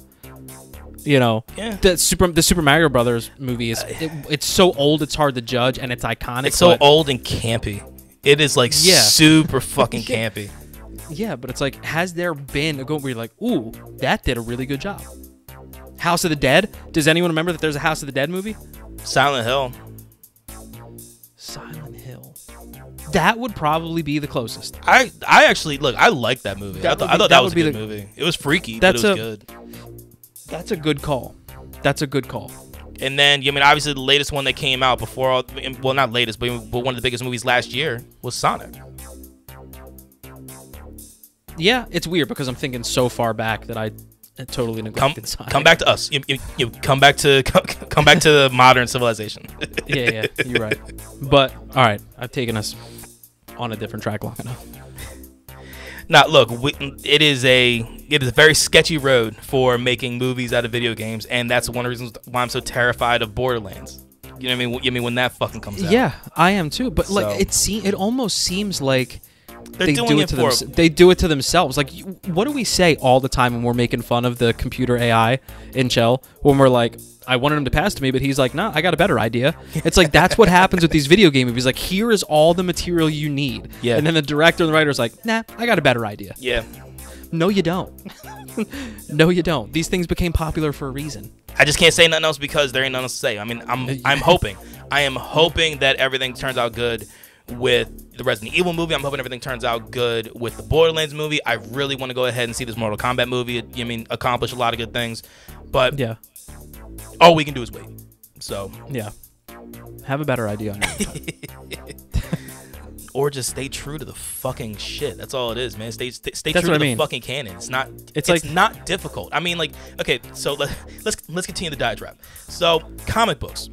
You know, yeah. The Super Mario Brothers movie is it's so old it's hard to judge, and it's iconic. It's so old and campy. It is like super fucking campy. Yeah, but it's like, has there been a go where you're like, ooh, that did a really good job? House of the Dead. Does anyone remember that there's a House of the Dead movie? Silent Hill. That would probably be the closest. I actually look. I like that movie. I thought that was a good movie. It was freaky, but it was good. That's a good call. That's a good call. And then, I mean, obviously the latest one that came out before, well, not latest, but one of the biggest movies last year was Sonic. Yeah, it's weird because I'm thinking so far back that I totally neglected Sonic. Come back to us. You come back to the modern civilization. Yeah, you're right. But all right, I've taken us on a different track long enough. Now, look, it is a very sketchy road for making movies out of video games, and that's one of the reasons why I'm so terrified of Borderlands. You know what I mean? When that fucking comes out. Yeah, I am too. But like, it almost seems like they do it to they do it to themselves. Like, what do we say all the time when we're making fun of the computer AI in Chell? When we're like, I wanted him to pass to me, but he's like, nah, I got a better idea. It's like, that's what happens with these video game movies. Like, here is all the material you need. Yeah. And then the director and the writer's like, nah, I got a better idea. Yeah. No, you don't. No, you don't. These things became popular for a reason. I just can't say nothing else because there ain't nothing else to say. I mean, I'm hoping. I am hoping that everything turns out good with the Resident Evil movie. I'm hoping everything turns out good with the Borderlands movie. I really want to go ahead and see this Mortal Kombat movie. I mean, accomplish a lot of good things. But yeah, all we can do is wait. So yeah, have a better idea on it. Or just stay true to the fucking shit. That's all it is, man. Stay That's true to the fucking canon. It's like not difficult. I mean, like, okay, so let's continue the diatribe. So comic books.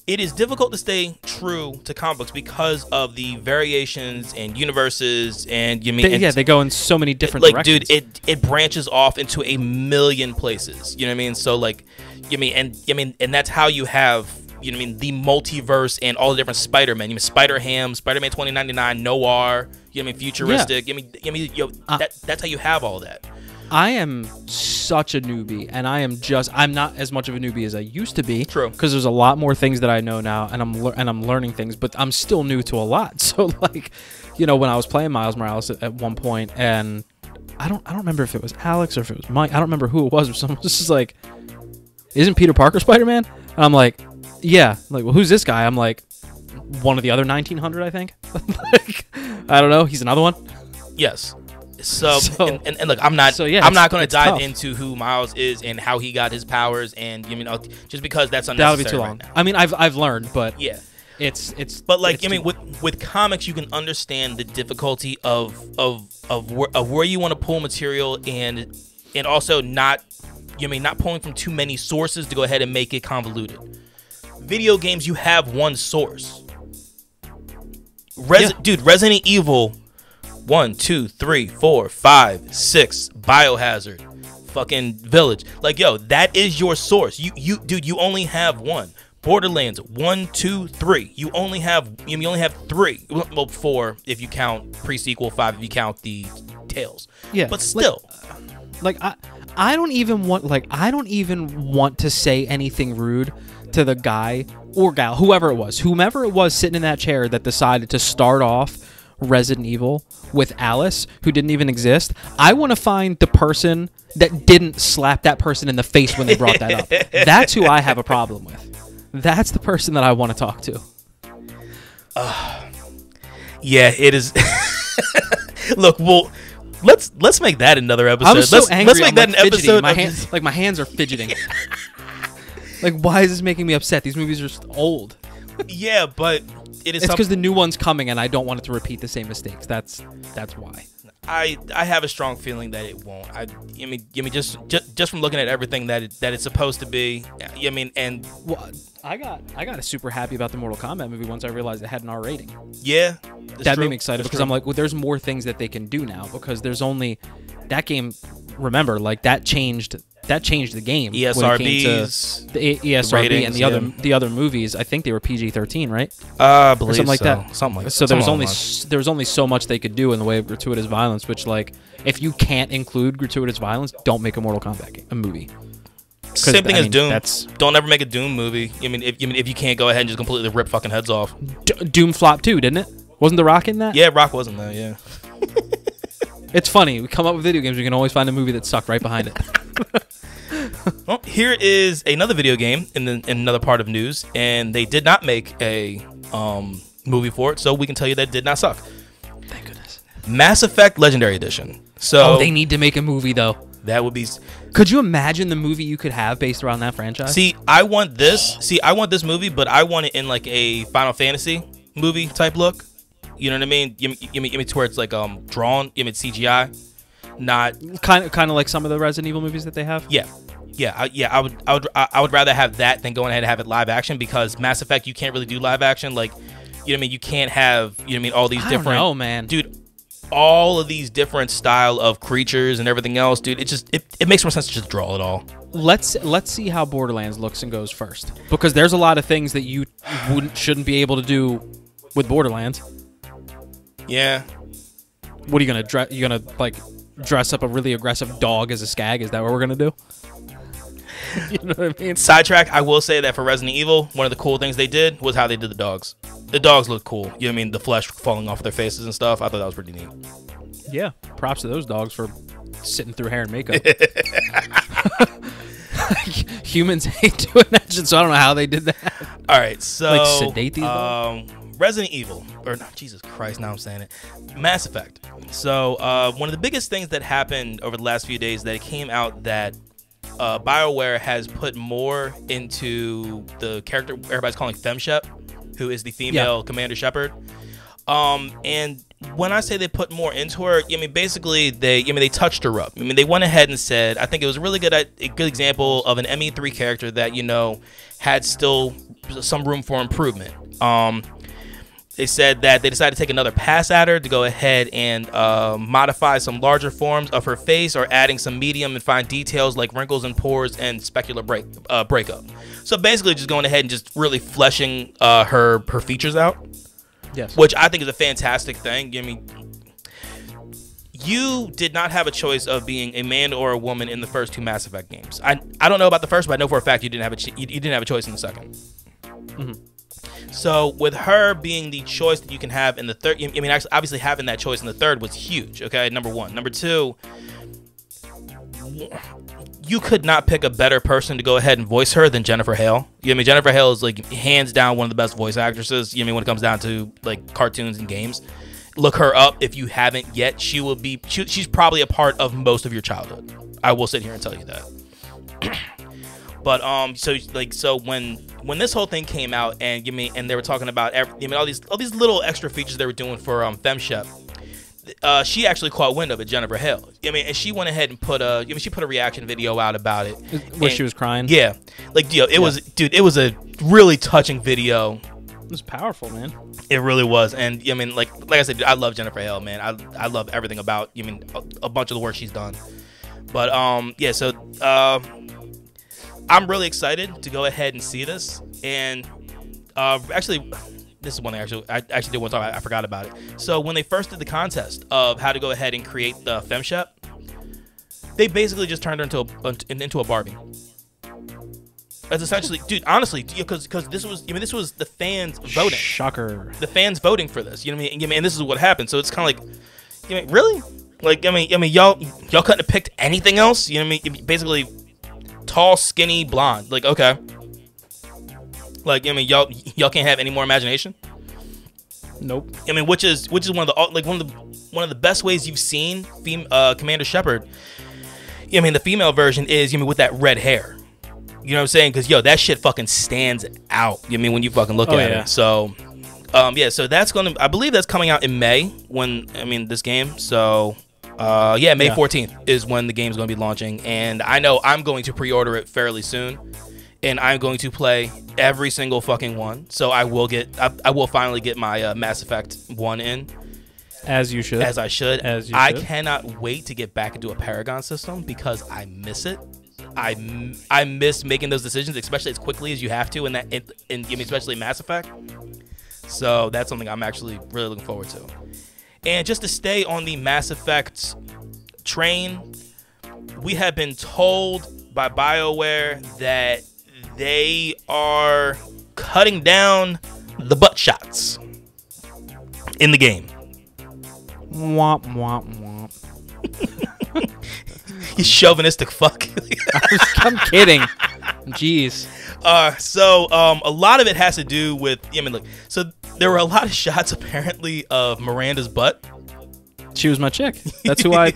It is difficult to stay true to comic books because of the variations and universes, and they go in so many different directions. Dude, it branches off into a million places. You know what I mean? So like, and that's how you have, you know what I mean, the multiverse and all the different Spider-Man. You mean Spider-Ham, Spider-Man 2099, Noir. You know what I mean, futuristic. Yeah. That's how you have all that. I am such a newbie, and I'm not as much of a newbie as I used to be. True. Because there's a lot more things that I know now, and I'm learning things, but I'm still new to a lot. So like, you know, when I was playing Miles Morales at one point, and I don't remember if it was Alex or if it was Mike. I don't remember who it was. But someone was just like, "Isn't Peter Parker Spider-Man?" And I'm like, "Yeah." Like, well, who's this guy? I'm like, one of the other 1900, I think. Like, I don't know. He's another one. Yes. So and look, I'm not going to dive into who Miles is and how he got his powers, and just because that's unnecessary. That'll be too long. Right, I mean, I've learned, but yeah, it's. But like, with comics, you can understand the difficulty of where you want to pull material, and also not pulling from too many sources to go ahead and make it convoluted. Video games, you have one source. Dude, Resident Evil 1, 2, 3, 4, 5, 6, Biohazard, fucking Village. Like, yo, that is your source. Dude, you only have one. Borderlands 1, 2, 3. You only have 3. Well, 4 if you count pre-sequel, 5 if you count the Tales. Yeah, but still, I don't even want to say anything rude to the guy or gal, whomever it was sitting in that chair that decided to start off Resident Evil with Alice, who didn't even exist. I want to find the person that didn't slap that person in the face when they brought that up. That's who I have a problem with. That's the person that I want to talk to. Yeah, it is. Look, let's make that another episode. I'm so angry. Let's make I'm, that like, an fidgety. episode. My hands are fidgeting. Like, why is this making me upset? These movies are just old. Yeah, but it's because the new one's coming, and I don't want it to repeat the same mistakes. That's why. I have a strong feeling that it won't. I mean, just from looking at everything that it's supposed to be. I mean, and well, I got super happy about the Mortal Kombat movie once I realized it had an R rating. Yeah, that made me excited because I'm like, well, there's more things that they can do now because there's only that game. Remember, like that changed the game. ESRBs, the ESRB ratings, and the other movies. I think they were PG-13, right? I believe something like so. that. Something like that. So there was only so much they could do in the way of gratuitous violence. Which, like, if you can't include gratuitous violence, don't make a Mortal Kombat game, a movie. Same thing as Doom. Don't ever make a Doom movie. I mean, if you can't go ahead and just completely rip fucking heads off. Doom flopped too, didn't it? Wasn't The Rock in that? Yeah, Rock wasn't there. Yeah. It's funny. We come up with video games. We can always find a movie that sucked right behind it. Well, here is another video game in another part of news, and they did not make a movie for it, so we can tell you that it did not suck. Thank goodness. Mass Effect Legendary Edition. So they need to make a movie though. That would be. Could you imagine the movie you could have based around that franchise? See, I want this movie, but I want it in like a Final Fantasy movie type look. You know what I mean? You mean to where it's like drawn, you mean CGI, not kind of like some of the Resident Evil movies that they have. Yeah. I would rather have that than going ahead and have it live action because Mass Effect you can't really do live action. Like, you know what I mean? You can't have all these different. I don't know, man. Dude, all of these different style of creatures and everything else, dude. It makes more sense to just draw it all. Let's see how Borderlands looks and goes first because there's a lot of things that you shouldn't be able to do with Borderlands. Yeah. What are you gonna dress? You gonna like dress up a really aggressive dog as a skag? Is that what we're gonna do? You know what I mean? Sidetrack. I will say that for Resident Evil, one of the cool things they did was how they did the dogs. The dogs look cool. You know what I mean? The flesh falling off their faces and stuff. I thought that was pretty neat. Yeah. Props to those dogs for sitting through hair and makeup. Humans hate doing that shit, so I don't know how they did that. All right, so like sedate these dogs? Resident Evil, or no, Jesus Christ, now I'm saying it. Mass Effect. So one of the biggest things that happened over the last few days that it came out that BioWare has put more into the character everybody's calling FemShep, who is the female Commander Shepard. And when I say they put more into her, I mean basically they touched her up. I mean they went ahead and said, I think it was a really good example of an ME3 character that had still some room for improvement. They said that they decided to take another pass at her to go ahead and modify some larger forms of her face or adding some medium and fine details like wrinkles and pores and specular breakup. So basically just going ahead and just really fleshing her features out. Yes. Which I think is a fantastic thing. I mean, you did not have a choice of being a man or a woman in the first two Mass Effect games. I don't know about the first, but I know for a fact you didn't have a choice in the second. Mm-hmm. So with her being the choice that you can have in the third, I mean, actually, obviously having that choice in the third was huge. Okay, number one. Number two, you could not pick a better person to go ahead and voice her than Jennifer Hale. You know what I mean? Jennifer Hale is like hands down one of the best voice actresses. You know what I mean? When it comes down to like cartoons and games, look her up if you haven't yet. She will be. She's probably a part of most of your childhood. I will sit here and tell you that. But so when this whole thing came out and they were talking about all these little extra features they were doing for FemShep, she actually caught wind of it, Jennifer Hale. I mean, and she went ahead and put a reaction video out about it where she was crying. Yeah, like it was a really touching video. It was powerful, man. It really was, and I mean, like I said, dude, I love Jennifer Hale, man. I love everything about a bunch of the work she's done. But yeah, so I'm really excited to go ahead and see this, and actually, this is one thing I actually did want to talk about. I forgot about it. So when they first did the contest of how to go ahead and create the FemShep, they basically just turned her into a Barbie. That's essentially, dude. Honestly, because this was the fans voting. Shocker. The fans voting for this. You know what I mean? And this is what happened. So it's kind of like, really? Like, I mean, y'all couldn't have picked anything else. You know what I mean? Basically, tall, skinny, blonde. Like, okay. Like, I mean, y'all can't have any more imagination. Nope. I mean, which is one of the one of the best ways you've seen Commander Shepard. I mean, the female version is, with that red hair. You know what I'm saying? Because, that shit fucking stands out. I mean, when you fucking look at it. So, so that's going to, I believe that's coming out in May this game. So, May 14th is when the game's going to be launching. And I know I'm going to pre-order it fairly soon. And I'm going to play every single fucking one. So I will finally get my Mass Effect 1 in. As you should. As I should. As you I should. cannot wait to get back into a Paragon system because I miss it. I miss making those decisions, especially as quickly as you have to especially Mass Effect. So that's something I'm actually really looking forward to. And just to stay on the Mass Effect train, we have been told by BioWare that they are cutting down the butt shots in the game. Womp, womp, womp. You chauvinistic fuck. I'm kidding. Jeez. So a lot of it has to do with, so there were a lot of shots apparently of Miranda's butt. She was my chick. That's who I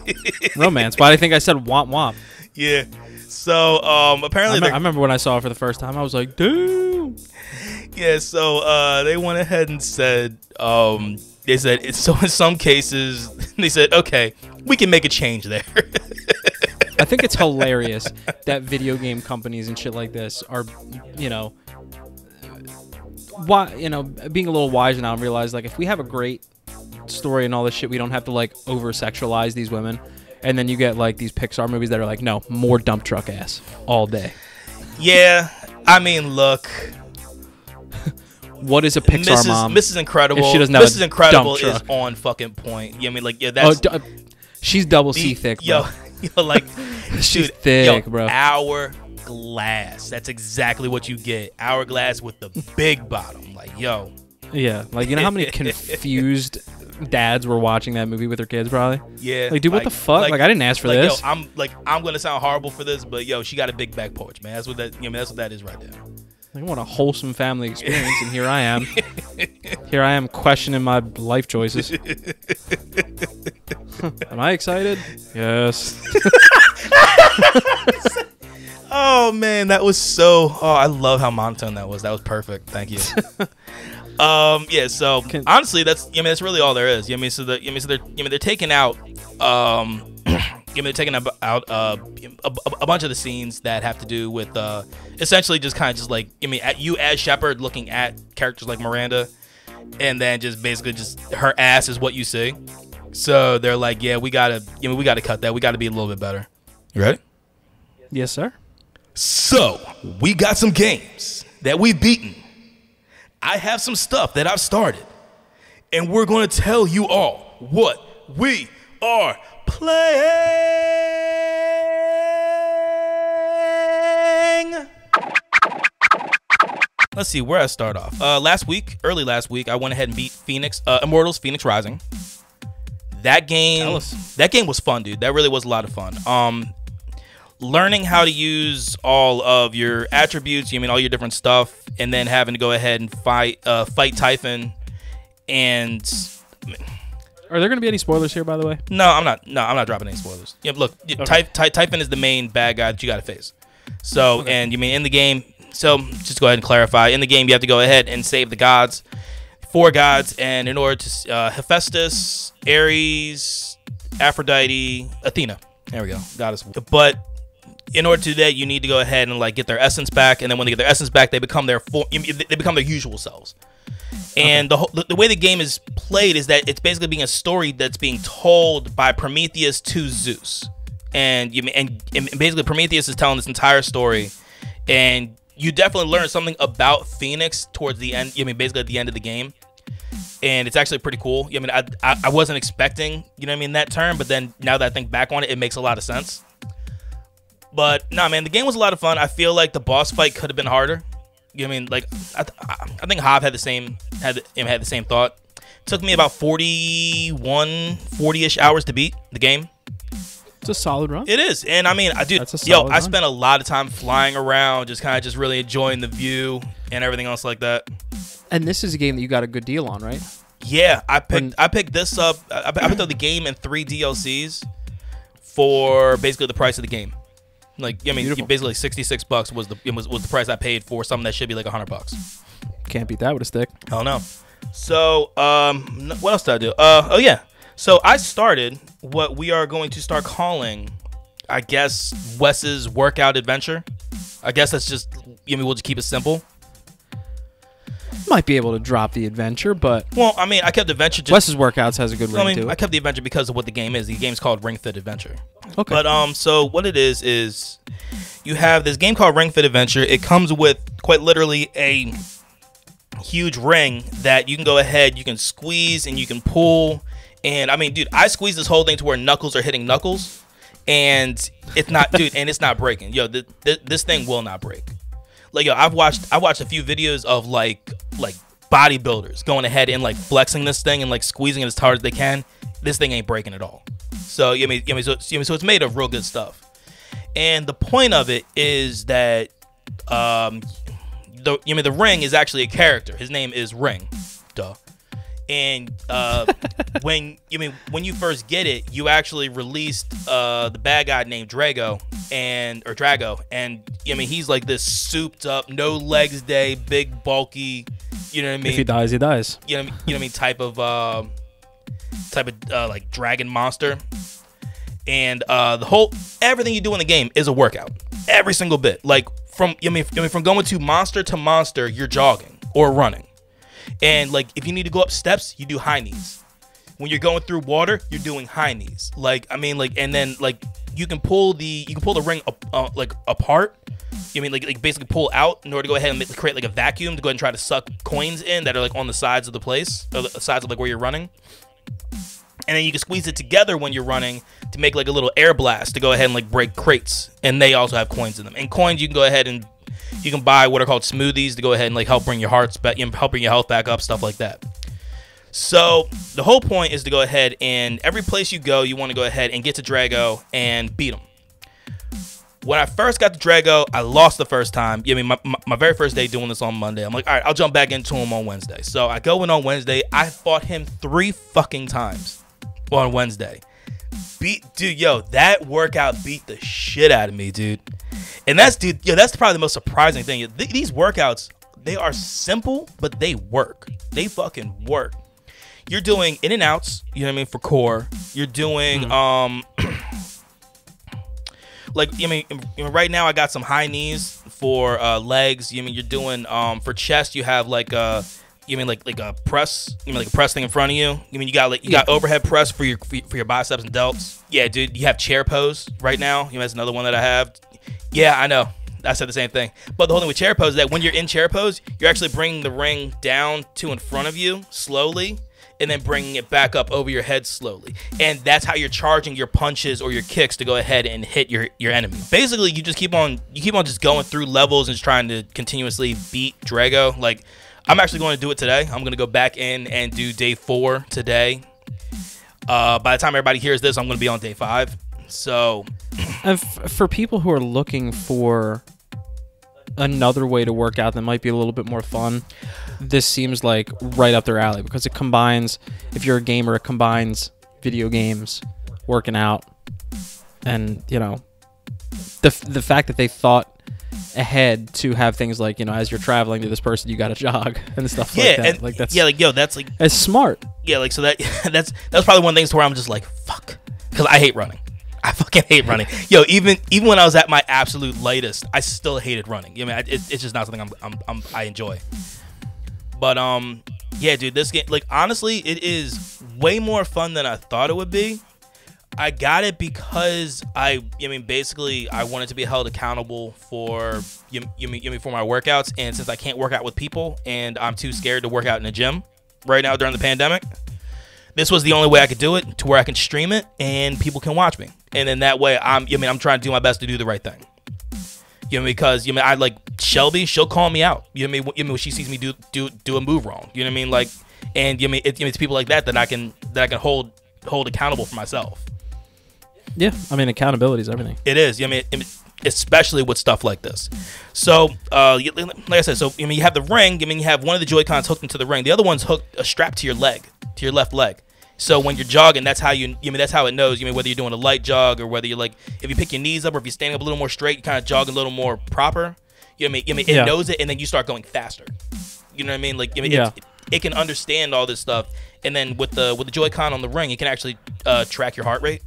romanced. But I think I said womp womp. Yeah. So apparently I remember when I saw it for the first time, I was like, dude. Yeah, so they went ahead and said, they said, so in some cases, they said, okay, we can make a change there. I think it's hilarious that video game companies and shit like this are, being a little wise now and realize, like, if we have a great story and all this shit, we don't have to, like, over-sexualize these women. And then you get, like, these Pixar movies that are like, no, more dump truck ass all day. Yeah, I mean, look. What is a Pixar mom? Mrs. Incredible. If she doesn't have Mrs. Incredible is on fucking point. That's... she's double C thick, bro. She's thick, bro. Hourglass. That's exactly what you get. Hourglass with the big bottom. Like, yo. Yeah, like, you know how many confused dads were watching that movie with their kids, probably? Yeah. Like, dude, what the fuck? Like, I didn't ask for this. Yo, I'm gonna sound horrible for this, but yo, she got a big back porch, man. That's what that. That's what that is right there. I want a wholesome family experience, and here I am. Here I am questioning my life choices. Am I excited? Yes. Oh man, that was so. Oh, I love how monotone that was. That was perfect. Thank you. Yeah. So honestly, that's really all there is. So they're taking out they're taking out a bunch of the scenes that have to do with essentially just kind of just like at you as Shepard looking at characters like Miranda, and then just basically just her ass is what you see. So they're like, yeah, we gotta cut that. We gotta be a little bit better. You ready? Yes, sir. So we got some games that we've beaten. I have some stuff that I've started, and we're gonna tell you all what we are playing. Let's see where I start off. Early last week, I went ahead and beat Immortals: Phoenix Rising. That game was fun, dude. That really was a lot of fun. Learning how to use all of your attributes, all your different stuff, and then having to go ahead and fight Typhon. And are there going to be any spoilers here, by the way? No, I'm not. No, I'm not dropping any spoilers. Yeah, look, okay. Typhon is the main bad guy that you got to face. So, okay. And in the game. So, just go ahead and clarify. In the game, you have to go ahead and save the gods, 4 gods, and in order to Hephaestus, Ares, Aphrodite, Athena. There we go, goddess. But in order to do that, you need to go ahead and get their essence back, and then when they get their essence back, they become their usual selves. And the way the game is played is that it's basically being a story that's being told by Prometheus to Zeus, and basically Prometheus is telling this entire story, and you definitely learn something about Phoenix towards the end. Basically at the end of the game, and it's actually pretty cool. I wasn't expecting that turn, but then now that I think back on it, it makes a lot of sense. But nah, man, the game was a lot of fun. I feel like the boss fight could have been harder. I think Hav had the same thought. It took me about 40-ish hours to beat the game. It's a solid run. It is, and I spent a lot of time flying around, just really enjoying the view and everything else like that. And this is a game that you got a good deal on, right? Yeah, I picked this up. I picked up the game and 3 DLCs for basically the price of the game. Like, I mean, basically $66 was the price I paid for something that should be like $100. Can't beat that with a stick. I don't know. So, what else did I do? Oh yeah. So I started what we are going to start calling, I guess, Wes's workout adventure. I guess that's just, we'll just keep it simple. Might be able to drop the adventure, but well, I mean, I kept the adventure. Wes's workouts has a good ring to it. I kept the adventure because of what the game is. The game's called Ring Fit Adventure. Okay. But so what it is you have this game called Ring Fit Adventure. It comes with quite literally a huge ring that you can go ahead, you can squeeze and you can pull. And I mean, dude, I squeezed this whole thing to where knuckles are hitting knuckles, and it's not, dude, and it's not breaking. Yo, this thing will not break. Like, yo, I watched a few videos of like bodybuilders going ahead and like flexing this thing and like squeezing it as hard as they can. This thing ain't breaking at all. So so it's made of real good stuff. And the point of it is that the ring is actually a character. His name is Ring. Duh. And when you first get it, you actually released the bad guy named Drago, and he's like this souped up, no legs day, big bulky, you know what I mean? If he dies, he dies. You know what I mean? Type of like dragon monster. And everything you do in the game is a workout, every single bit. Like from going to monster, you're jogging or running. And like if you need to go up steps, you do high knees. When you're going through water, you're doing high knees. Like I mean, like, and then like you can pull the ring like apart. Like basically pull out in order to go ahead and create like a vacuum to go ahead and try to suck coins in that are like on the sides of the place, or the sides of like where you're running. And then you can squeeze it together when you're running to make like a little air blast to go ahead and like break crates. And they also have coins in them. And coins you can go ahead and you can buy what are called smoothies to go ahead and like help bring your health back up, stuff like that. So the whole point is to go ahead and every place you go, you want to go ahead and get to Drago and beat him. When I first got to Drago, I lost the first time. My very first day doing this on Monday. I'm like, all right, I'll jump back into him on Wednesday. So I go in on Wednesday. I fought him 3 fucking times on Wednesday. That workout beat the shit out of me, dude. And that's probably the most surprising thing. These workouts, they are simple, but they work. They fucking work. You're doing in and outs, you know what I mean, for core. You're doing right now I got some high knees for legs. You're doing for chest, you have like a press, like a press thing in front of you. You got overhead press for your biceps and delts. Yeah, dude, you have chair pose right now. That's another one that I have. Yeah, I know. I said the same thing. But the whole thing with chair pose is that when you're in chair pose, you're actually bringing the ring down to in front of you slowly, and then bringing it back up over your head slowly. And that's how you're charging your punches or your kicks to go ahead and hit your enemy. Basically, you keep on just going through levels and just trying to continuously beat Drago. Like, I'm actually going to do it today. I'm going to go back in and do day 4 today. By the time everybody hears this, I'm going to be on day 5. So, for people who are looking for another way to work out that might be a little bit more fun, this seems like right up their alley because it combines, if you're a gamer, it combines video games, working out, and the fact that they thought ahead to have things like, as you're traveling to this person, you got to jog and stuff like that. And, like that's that's like it's smart. Yeah, like so that's probably one of the things where I'm just like fuck, because I hate running. I fucking hate running. Even when I was at my absolute lightest, I still hated running. It's just not something I enjoy. But yeah, dude, this game, like, honestly, it is way more fun than I thought it would be. I got it because basically I wanted to be held accountable for for my workouts, and since I can't work out with people and I'm too scared to work out in a gym right now during the pandemic, this was the only way I could do it, to where I can stream it and people can watch me. And then that way I'm trying to do my best to do the right thing. Because I like Shelby, she'll call me out. When she sees me do a move wrong. You know what I mean? Like, and it's people like that I can hold accountable for myself. Yeah, accountability is everything. It is. Especially with stuff like this. So, like I said, so you have the ring. You have one of the Joy-Cons hooked into the ring. The other one's hooked strapped to your leg. to your left leg. So when you're jogging, that's how that's how it knows. Whether you're doing a light jog or whether you're like, if you pick your knees up or if you're standing up a little more straight, you kind of jog a little more proper. It knows it, and then you start going faster. You know what I mean? Like, it can understand all this stuff, and then with the Joy-Con on the ring, it can actually track your heart rate.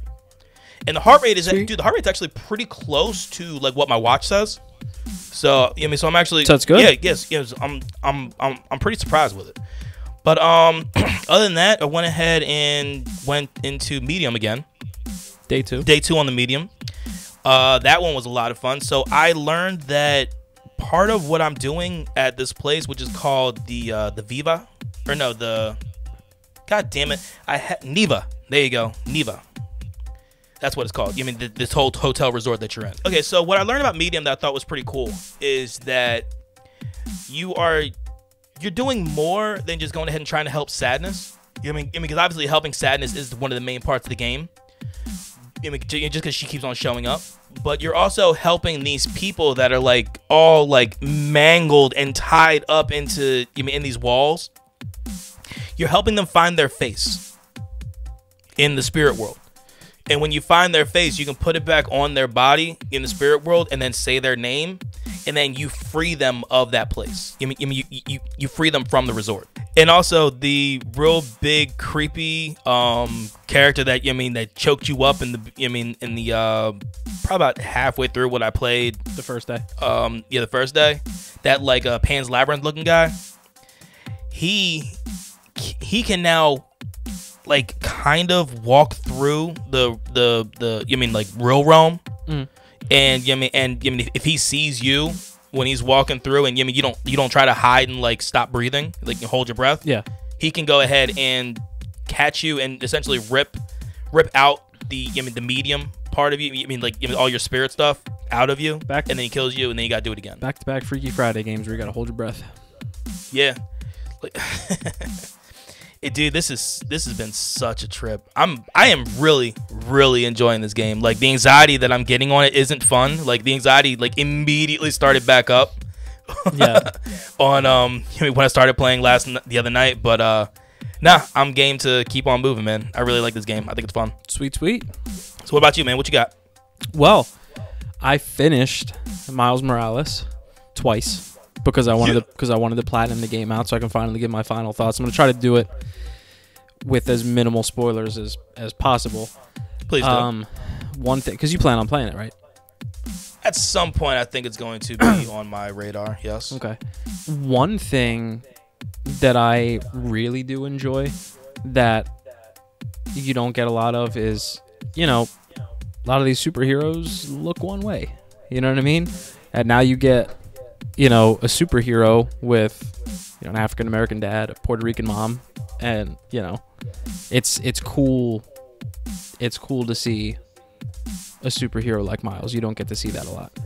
And the heart rate the heart rate's actually pretty close to like what my watch says. So so I'm actually, so it's good. Yes, I'm pretty surprised with it. But other than that, I went ahead and went into medium again. Day 2 on the medium. That one was a lot of fun. So I learned that part of what I'm doing at this place, which is called the Viva, or no, God damn it, Neva. There you go, Neva. That's what it's called. This whole hotel resort that you're in. Okay, so what I learned about medium that I thought was pretty cool is that you're doing more than just going ahead and trying to help sadness. Because obviously helping sadness is one of the main parts of the game. Just because she keeps on showing up, but you're also helping these people that are like all like mangled and tied up into in these walls. You're helping them find their face in the spirit world. And when you find their face, you can put it back on their body in the spirit world and then say their name, and then you free them of that place. You free them from the resort. And also the real big creepy character that choked you up in the probably about halfway through what I played the first day. The first day, that like Pan's Labyrinth looking guy. He can now like kind of walk through the like real realm. And if he sees you when he's walking through, and you don't try to hide and like stop breathing, like you hold your breath. Yeah, he can go ahead and catch you and essentially rip out the medium part of you. All your spirit stuff out of you, and then he kills you, and then you gotta do it again. Back to back Freaky Friday games where you gotta hold your breath. Yeah. Dude, this has been such a trip. I am really, really enjoying this game. Like, the anxiety that I'm getting on it isn't fun. Like, the anxiety like immediately started back up. Yeah. On when I started playing the other night, but I'm game to keep on moving, man. I really like this game. I think it's fun. Sweet. So what about you, man? What you got? Well, I finished Miles Morales twice. Because I wanted to platinum the game out so I can finally give my final thoughts. I'm going to try to do it with as minimal spoilers as possible. Please do. One thing, because you plan on playing it, right? At some point, I think it's going to be on my radar, yes. Okay. One thing that I really do enjoy that you don't get a lot of is, a lot of these superheroes look one way. You know what I mean? And now you get a superhero with an African American dad, a Puerto Rican mom, and it's cool. It's cool to see a superhero like Miles. You don't get to see that a lot,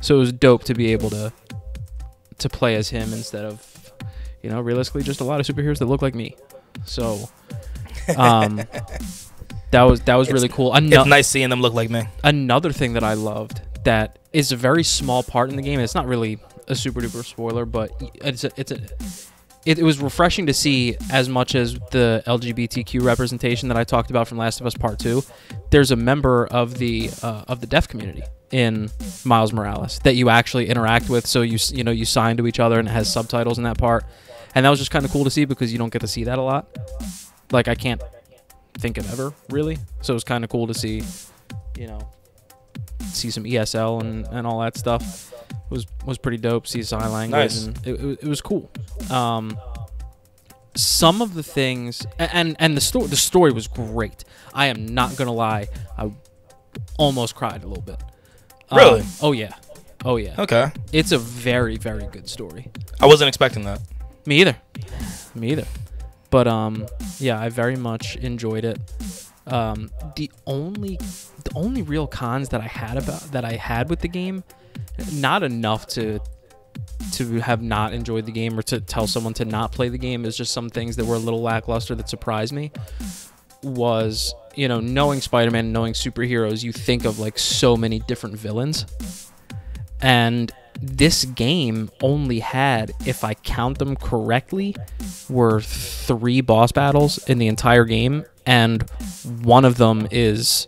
so it was dope to be able to play as him instead of realistically just a lot of superheroes that look like me. So that was really cool. It's nice seeing them look like me. Another thing that I loved that is a very small part in the game. It's not really a super duper spoiler, but it was refreshing to see. As much as the LGBTQ representation that I talked about from Last of Us Part 2, there's a member of the deaf community in Miles Morales that you actually interact with. So you sign to each other, and it has subtitles in that part, and that was just kind of cool to see because you don't get to see that a lot. Like, I can't think of ever really, so it was kind of cool to see some ESL and all that stuff. Was pretty dope. See sign language. Nice. And it was cool. Some of the things and the story was great. I am not gonna lie. I almost cried a little bit. Really? Oh yeah. Okay. It's a very, very good story. I wasn't expecting that. Me either. But yeah, I very much enjoyed it. The only real cons that I had with the game, not enough to have not enjoyed the game or to tell someone to not play the game, is just some things that were a little lackluster that surprised me. Was knowing Spider-Man, knowing superheroes, you think of like so many different villains, and this game only had, if I count them correctly, were 3 boss battles in the entire game, and one of them is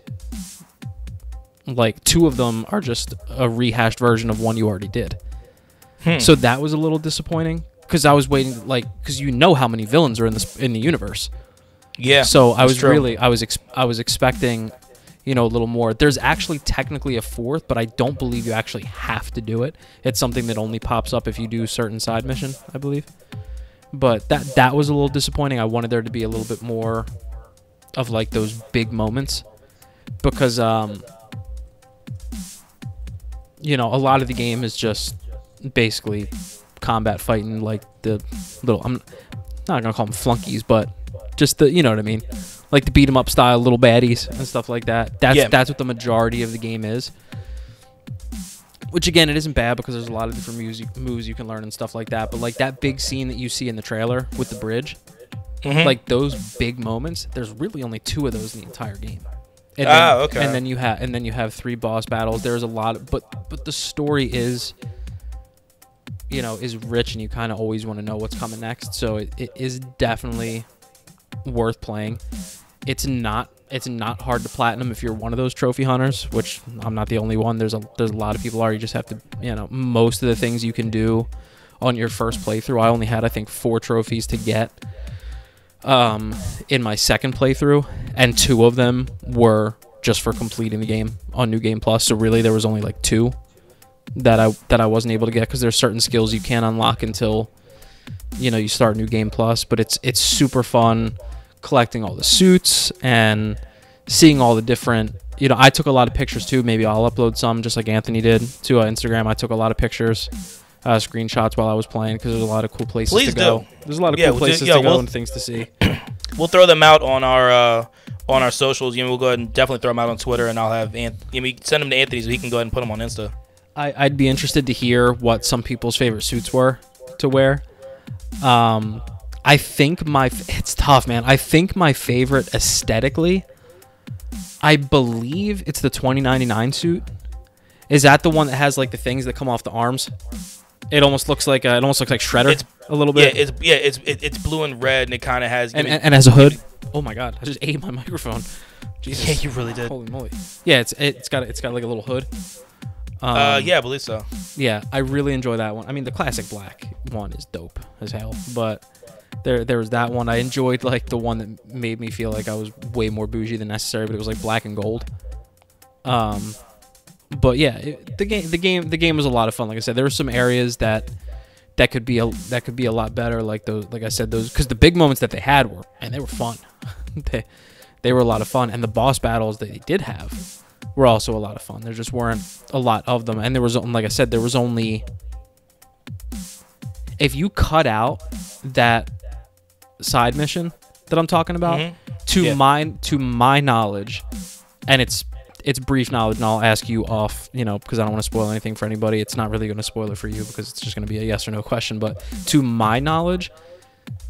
like 2 of them are just a rehashed version of one you already did. So that was a little disappointing because I was waiting, like, because you know how many villains are in the universe. Yeah. So I was expecting, a little more. There's actually technically a 4th, but I don't believe you actually have to do it. It's something that only pops up if you do certain side mission, I believe. But that was a little disappointing. I wanted there to be a little bit more of like those big moments because a lot of the game is just basically combat fighting, like the little, I'm not gonna call them flunkies, but just the, you know what I mean, like the beat 'em up style little baddies and stuff like that. That's what the majority of the game is, which again, it isn't bad because there's a lot of different moves you can learn and stuff like that. But like that big scene that you see in the trailer with the bridge, like those big moments, there's really only 2 of those in the entire game. And then, okay. And then you have 3 boss battles. There's a lot of, but the story is rich, and you kind of always want to know what's coming next. So it is definitely worth playing. It's not hard to platinum if you're one of those trophy hunters, which I'm not the only one. There's a lot of people are. You just have to, most of the things you can do on your first playthrough. I only had, I think, 4 trophies to get in my second playthrough, and 2 of them were just for completing the game on New Game Plus. So really there was only like 2 that I wasn't able to get because there's certain skills you can't unlock until you start New Game Plus. But it's super fun collecting all the suits and seeing all the different, I took a lot of pictures too. Maybe I'll upload some just like Anthony did to Instagram. I took a lot of pictures, screenshots while I was playing because there's a lot of cool places to go. There's a lot of cool places to go and things to see. We'll throw them out on our socials. We'll go ahead and definitely throw them out on Twitter, and I'll have send them to Anthony so he can go ahead and put them on Insta. I'd be interested to hear what some people's favorite suits were to wear. I think it's tough, man. I think my favorite aesthetically, I believe it's the 2099 suit. Is that the one that has like the things that come off the arms? It almost looks like Shredder a little bit. It's blue and red, and it kind of has and has a hood. Oh my god! I just ate my microphone. Jesus. Yeah, you really did. Holy moly! Yeah, it's got like a little hood. Yeah, I believe so. Yeah, I really enjoy that one. I mean, the classic black one is dope as hell, but there was that one. I enjoyed like the one that made me feel like I was way more bougie than necessary, but it was like black and gold. But yeah, the game was a lot of fun. Like I said, there were some areas that could be a lot better. Like those, like I said, those, because the big moments that they had they were fun. they were a lot of fun, and the boss battles that they did have were also a lot of fun. There just weren't a lot of them, and there was, like I said, there was only, if you cut out that side mission that I'm talking about, to my knowledge, and it's brief knowledge, and I'll ask you off, because I don't want to spoil anything for anybody. It's not really going to spoil it for you because it's just going to be a yes or no question. But to my knowledge,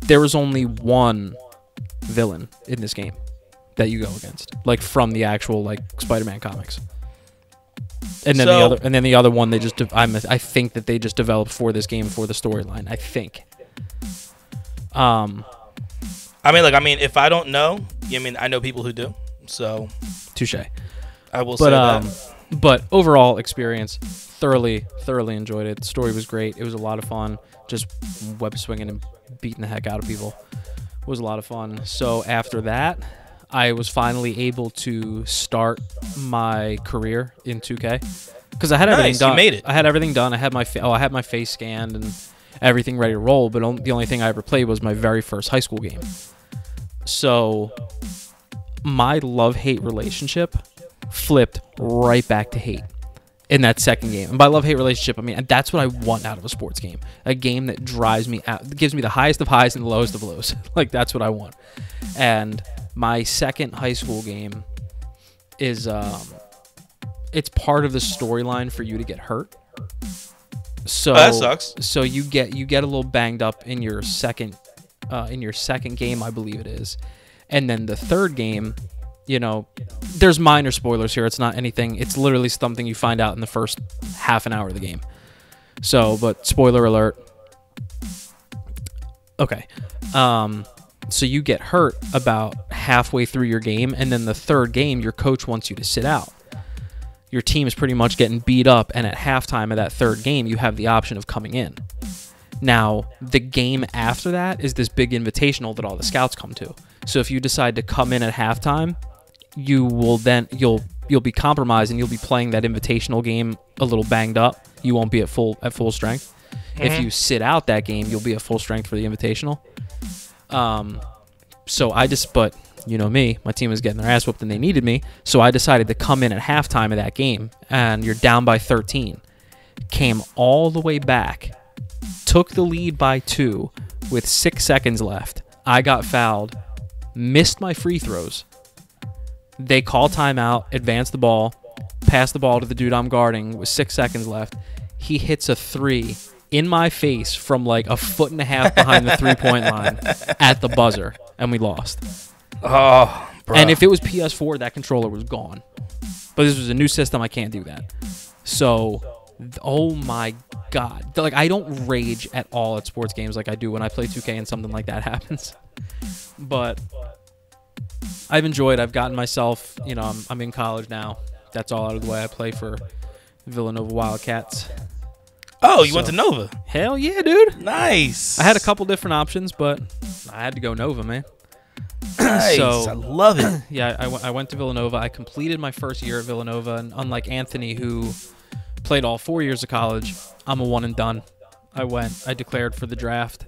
there was only one villain in this game that you go against, like from the actual like Spider-Man comics. And then the other one they just I think that they just developed for this game for the storyline. I think. I mean, if I don't know, I know people who do. So, touche. I will say that. But overall experience, thoroughly enjoyed it. The story was great. It was a lot of fun. Just web swinging and beating the heck out of people was a lot of fun. So after that, I was finally able to start my career in 2K because I had everything done. You made it. I had everything done. I had my face scanned and everything ready to roll. But the only thing I ever played was my very first high school game. So my love-hate relationship flipped right back to hate in that second game. And by love-hate relationship, I mean that's what I want out of a sports game. A game that drives me out, gives me the highest of highs and the lowest of lows. Like that's what I want. And my second high school game is it's part of the storyline for you to get hurt. So that sucks. So you get a little banged up in your second game, I believe it is. And then the third game, there's minor spoilers here. It's not anything. It's literally something you find out in the first half an hour of the game. So, but spoiler alert. Okay. So you get hurt about halfway through your game, and then the third game, your coach wants you to sit out. Your team is pretty much getting beat up, and at halftime of that third game, you have the option of coming in. Now, the game after that is this big invitational that all the scouts come to. So if you decide to come in at halftime, you'll be compromised, and you'll be playing that invitational game a little banged up. You won't be at full strength. If you sit out that game, you'll be at full strength for the invitational. But you know me, my team was getting their ass whooped and they needed me, so I decided to come in at halftime of that game, and you're down by 13. Came all the way back, took the lead by 2 with 6 seconds left. I got fouled, missed my free throws. They call timeout, advance the ball, pass the ball to the dude I'm guarding with 6 seconds left. He hits a 3 in my face from like a foot and a half behind the 3-point line at the buzzer, and we lost. Oh, bro. And if it was PS4, that controller was gone. But this was a new system, I can't do that. So, oh my God. Like, I don't rage at all at sports games like I do when I play 2K and something like that happens. But I've enjoyed. I've gotten myself, I'm in college now. That's all out of the way. I play for Villanova Wildcats. Oh, you went to Nova? Hell yeah, dude. Nice. I had a couple different options, but I had to go Nova, man. Nice. So, I love it. Yeah, I went to Villanova. I completed my first year at Villanova, and unlike Anthony, who played all 4 years of college, I'm a one and done. I declared for the draft,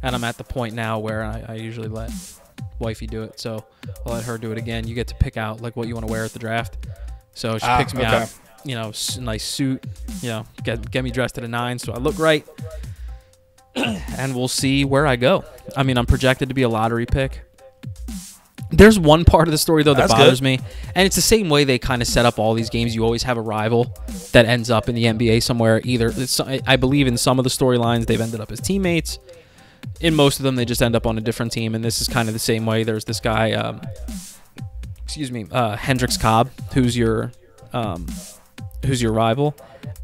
and I'm at the point now where I usually let wifey do it. So I'll let her do it again. You get to pick out like what you want to wear at the draft. So she picks me out, nice suit, get me dressed at a 9 so I look right. And we'll see where I go. I mean, I'm projected to be a lottery pick. There's one part of the story, though, that bothers me. And it's the same way they kind of set up all these games. You always have a rival that ends up in the NBA somewhere. I believe in some of the storylines, they've ended up as teammates. In most of them, they just end up on a different team. And this is kind of the same way. There's this guy, Hendrix Cobb, who's your rival.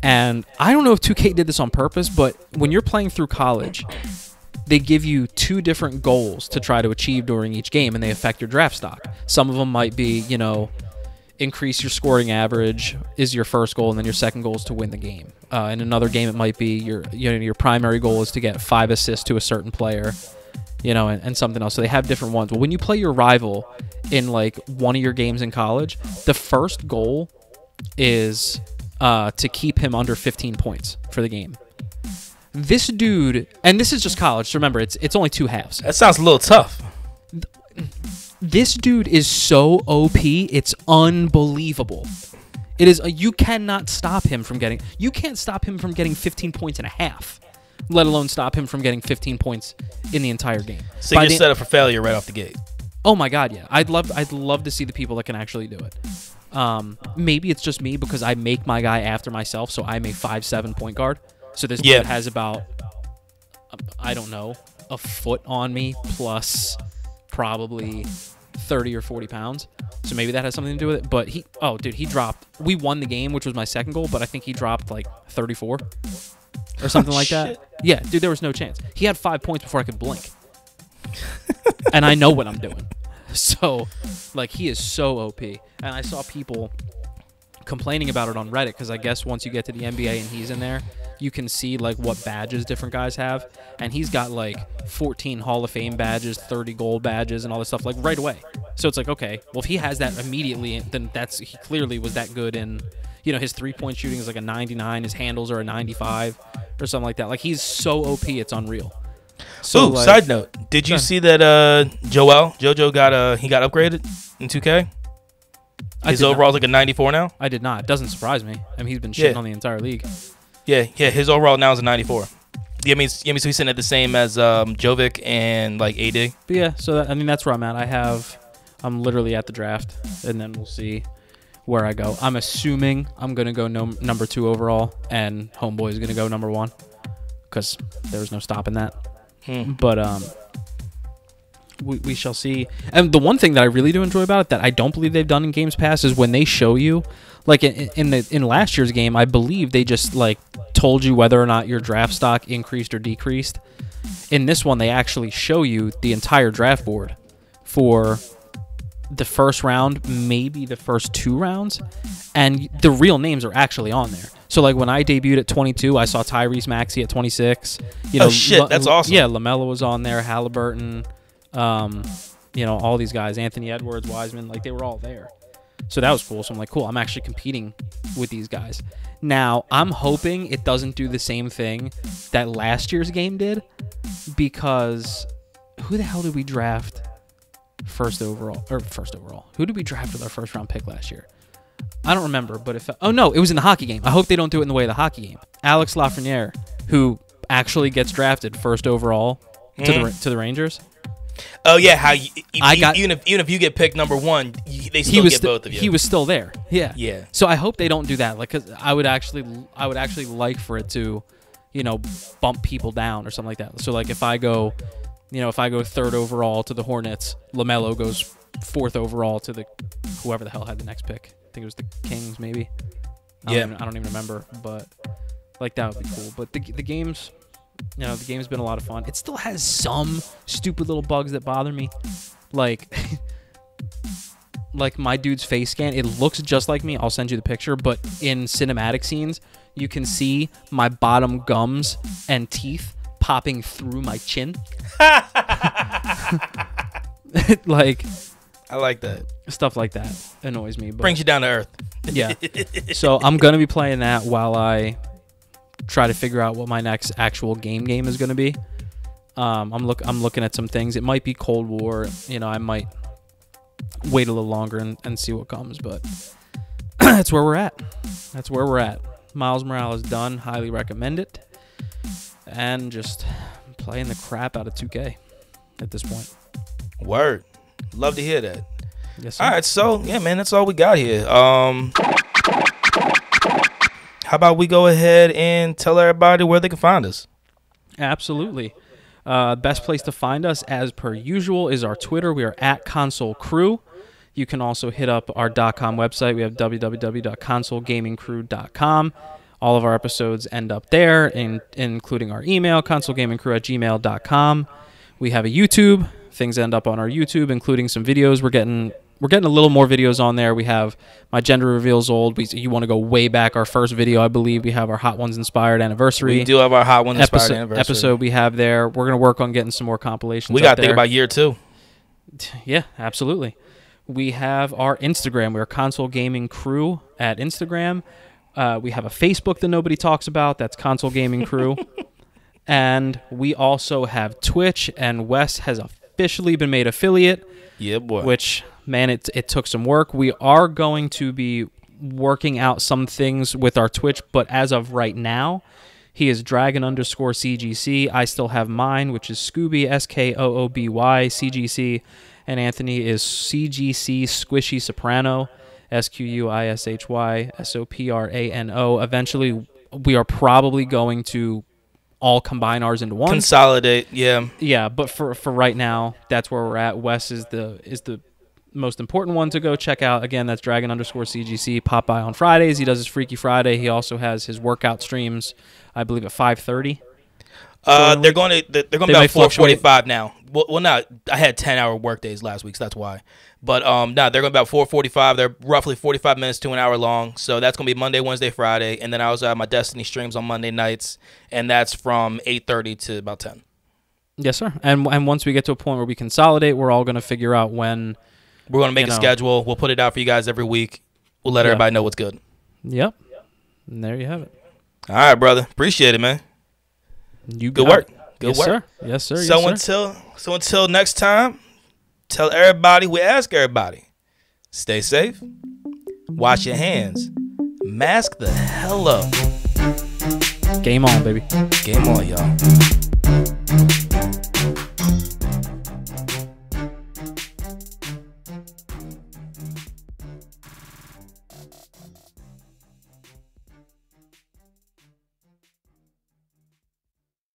And I don't know if 2K did this on purpose, but when you're playing through college, they give you 2 different goals to try to achieve during each game, and they affect your draft stock. Some of them might be, increase your scoring average is your first goal, and then your second goal is to win the game. In another game, it might be your primary goal is to get 5 assists to a certain player, and something else. So they have different ones. Well, when you play your rival in like one of your games in college, the first goal is to keep him under 15 points for the game. This dude, and this is just college, so remember, it's only 2 halves. That sounds a little tough. This dude is so OP, it's unbelievable. It is. You cannot stop him from getting. You can't stop him from getting 15 points and a half, let alone stop him from getting 15 points in the entire game. So you're set up for failure right off the gate. Oh my God, yeah. I'd love to see the people that can actually do it. Maybe it's just me because I make my guy after myself, so I'm a 5'7" point guard. So this dude has about, I don't know, a foot on me plus probably 30 or 40 pounds. So maybe that has something to do with it. But he dropped. We won the game, which was my second goal, but I think he dropped like 34 or something like that. Yeah, dude, there was no chance. He had 5 points before I could blink. And I know what I'm doing. So, like, he is so OP. And I saw people complaining about it on Reddit because I guess once you get to the NBA and he's in there, you can see like what badges different guys have, and he's got like 14 Hall of Fame badges, 30 gold badges, and all this stuff like right away. So it's like, okay, well if he has that immediately, then he clearly was that good in, his 3-point shooting is like a 99, his handles are a 95 or something like that. Like he's so OP, it's unreal. So, side note, did you see that JoJo got upgraded in 2K? His overall's like a 94 now? I did not. It doesn't surprise me. I mean, he's been shitting on the entire league. Yeah, his overall now is a 94. So he's sitting at the same as Jovic and like AD. But yeah, so that's where I'm at. I'm literally at the draft, and then we'll see where I go. I'm assuming I'm gonna go number 2 overall, and Homeboy is gonna go number 1, because there was no stopping that. But we shall see. And the one thing that I really do enjoy about it that I don't believe they've done in Games Pass is when they show you, like in last year's game, I believe they just like told you whether or not your draft stock increased or decreased. In this one, they actually show you the entire draft board for the first round, maybe the first 2 rounds, and the real names are actually on there. So, like, when I debuted at 22, I saw Tyrese Maxey at 26. You know, oh, shit, that's awesome. Yeah, LaMelo was on there, Halliburton, you know, all these guys, Anthony Edwards, Wiseman, like, they were all there. So that was cool. So I'm like, cool, I'm actually competing with these guys. Now, I'm hoping it doesn't do the same thing that last year's game did, because who the hell did we draft first overall? Who did we draft with our first round pick last year? I don't remember, but oh no, it was in the hockey game. I hope they don't do it in the way of the hockey game. Alex Lafreniere, who actually gets drafted first overall to the Rangers. Oh yeah, how even if you get picked number 1, they still get both of you. He was still there. Yeah. Yeah. So I hope they don't do that. Like, 'cause I would actually like for it to, you know, bump people down or something like that. So like if I go 3rd overall to the Hornets, LaMelo goes 4th overall to the whoever the hell had the next pick. I think it was the Kings, maybe. I don't even remember, but like that would be cool. But the game's, you know, the game's been a lot of fun. It still has some stupid little bugs that bother me, like like my dude's face scan. It looks just like me. I'll send you the picture, but in cinematic scenes, you can see my bottom gums and teeth popping through my chin. Like, I like that. Stuff like that annoys me. But brings you down to earth. Yeah. So I'm gonna be playing that while I try to figure out what my next actual game is gonna be. I'm looking at some things. It might be Cold War. You know, I might wait a little longer and see what comes. But that's where we're at. That's where we're at. Miles Morales done. Highly recommend it. And just playing the crap out of 2K at this point. Word. Love to hear that. Yes, sir. All right, so yeah, man, that's all we got here. How about we go ahead and tell everybody where they can find us? Absolutely. Best place to find us, as per usual, is our Twitter. We are at Console Crew. You can also hit up our .com website. We have www.consolegamingcrew.com. All of our episodes end up there, including our email, consolegamingcrew@gmail.com. We have a YouTube. Things end up on our YouTube, including some videos. We're getting a little more videos on there. We have my gender reveals old. You want to go way back. Our first video, I believe, we have our Hot Ones Inspired anniversary. We do have our Hot Ones Inspired anniversary episode we have there. We're going to work on getting some more compilations. We got to think about year 2. Yeah, absolutely. We have our Instagram. We're Console Gaming Crew at Instagram. We have a Facebook that nobody talks about. That's Console Gaming Crew. And we also have Twitch, and Wes has officially been made affiliate. Yeah, boy. Which, man, it took some work. We are going to be working out some things with our Twitch, but as of right now, he is Dragon_CGC. I still have mine, which is Scooby, SKOOBY, CGC, and Anthony is CGC Squishy Soprano, SQUISHY SOPRANO. Eventually, we are probably going to all combine ours into one. Consolidate, yeah. Yeah, but for right now, that's where we're at. Wes is the most important one to go check out. Again, that's Dragon_CGC. Pop by on Fridays. He does his Freaky Friday. He also has his workout streams, I believe, at 5:30. They're going to be about 4:45 now. Well, no, I had 10-hour work days last week, so that's why. But no, they're going to be about 4:45. They're roughly 45 minutes to an hour long. So that's going to be Monday, Wednesday, Friday, and then I also have my Destiny streams on Monday nights, and that's from 8:30 to about 10. Yes, sir. And once we get to a point where we consolidate, we're all going to figure out when we're going to make a schedule. We'll put it out for you guys every week. We'll let everybody know what's good. Yep. And there you have it. All right, brother. Appreciate it, man. Good work. Good work. Sir. Yes, sir. So until next time, tell everybody, we ask everybody, stay safe, wash your hands, mask the hell up. Game on, baby. Game on, y'all.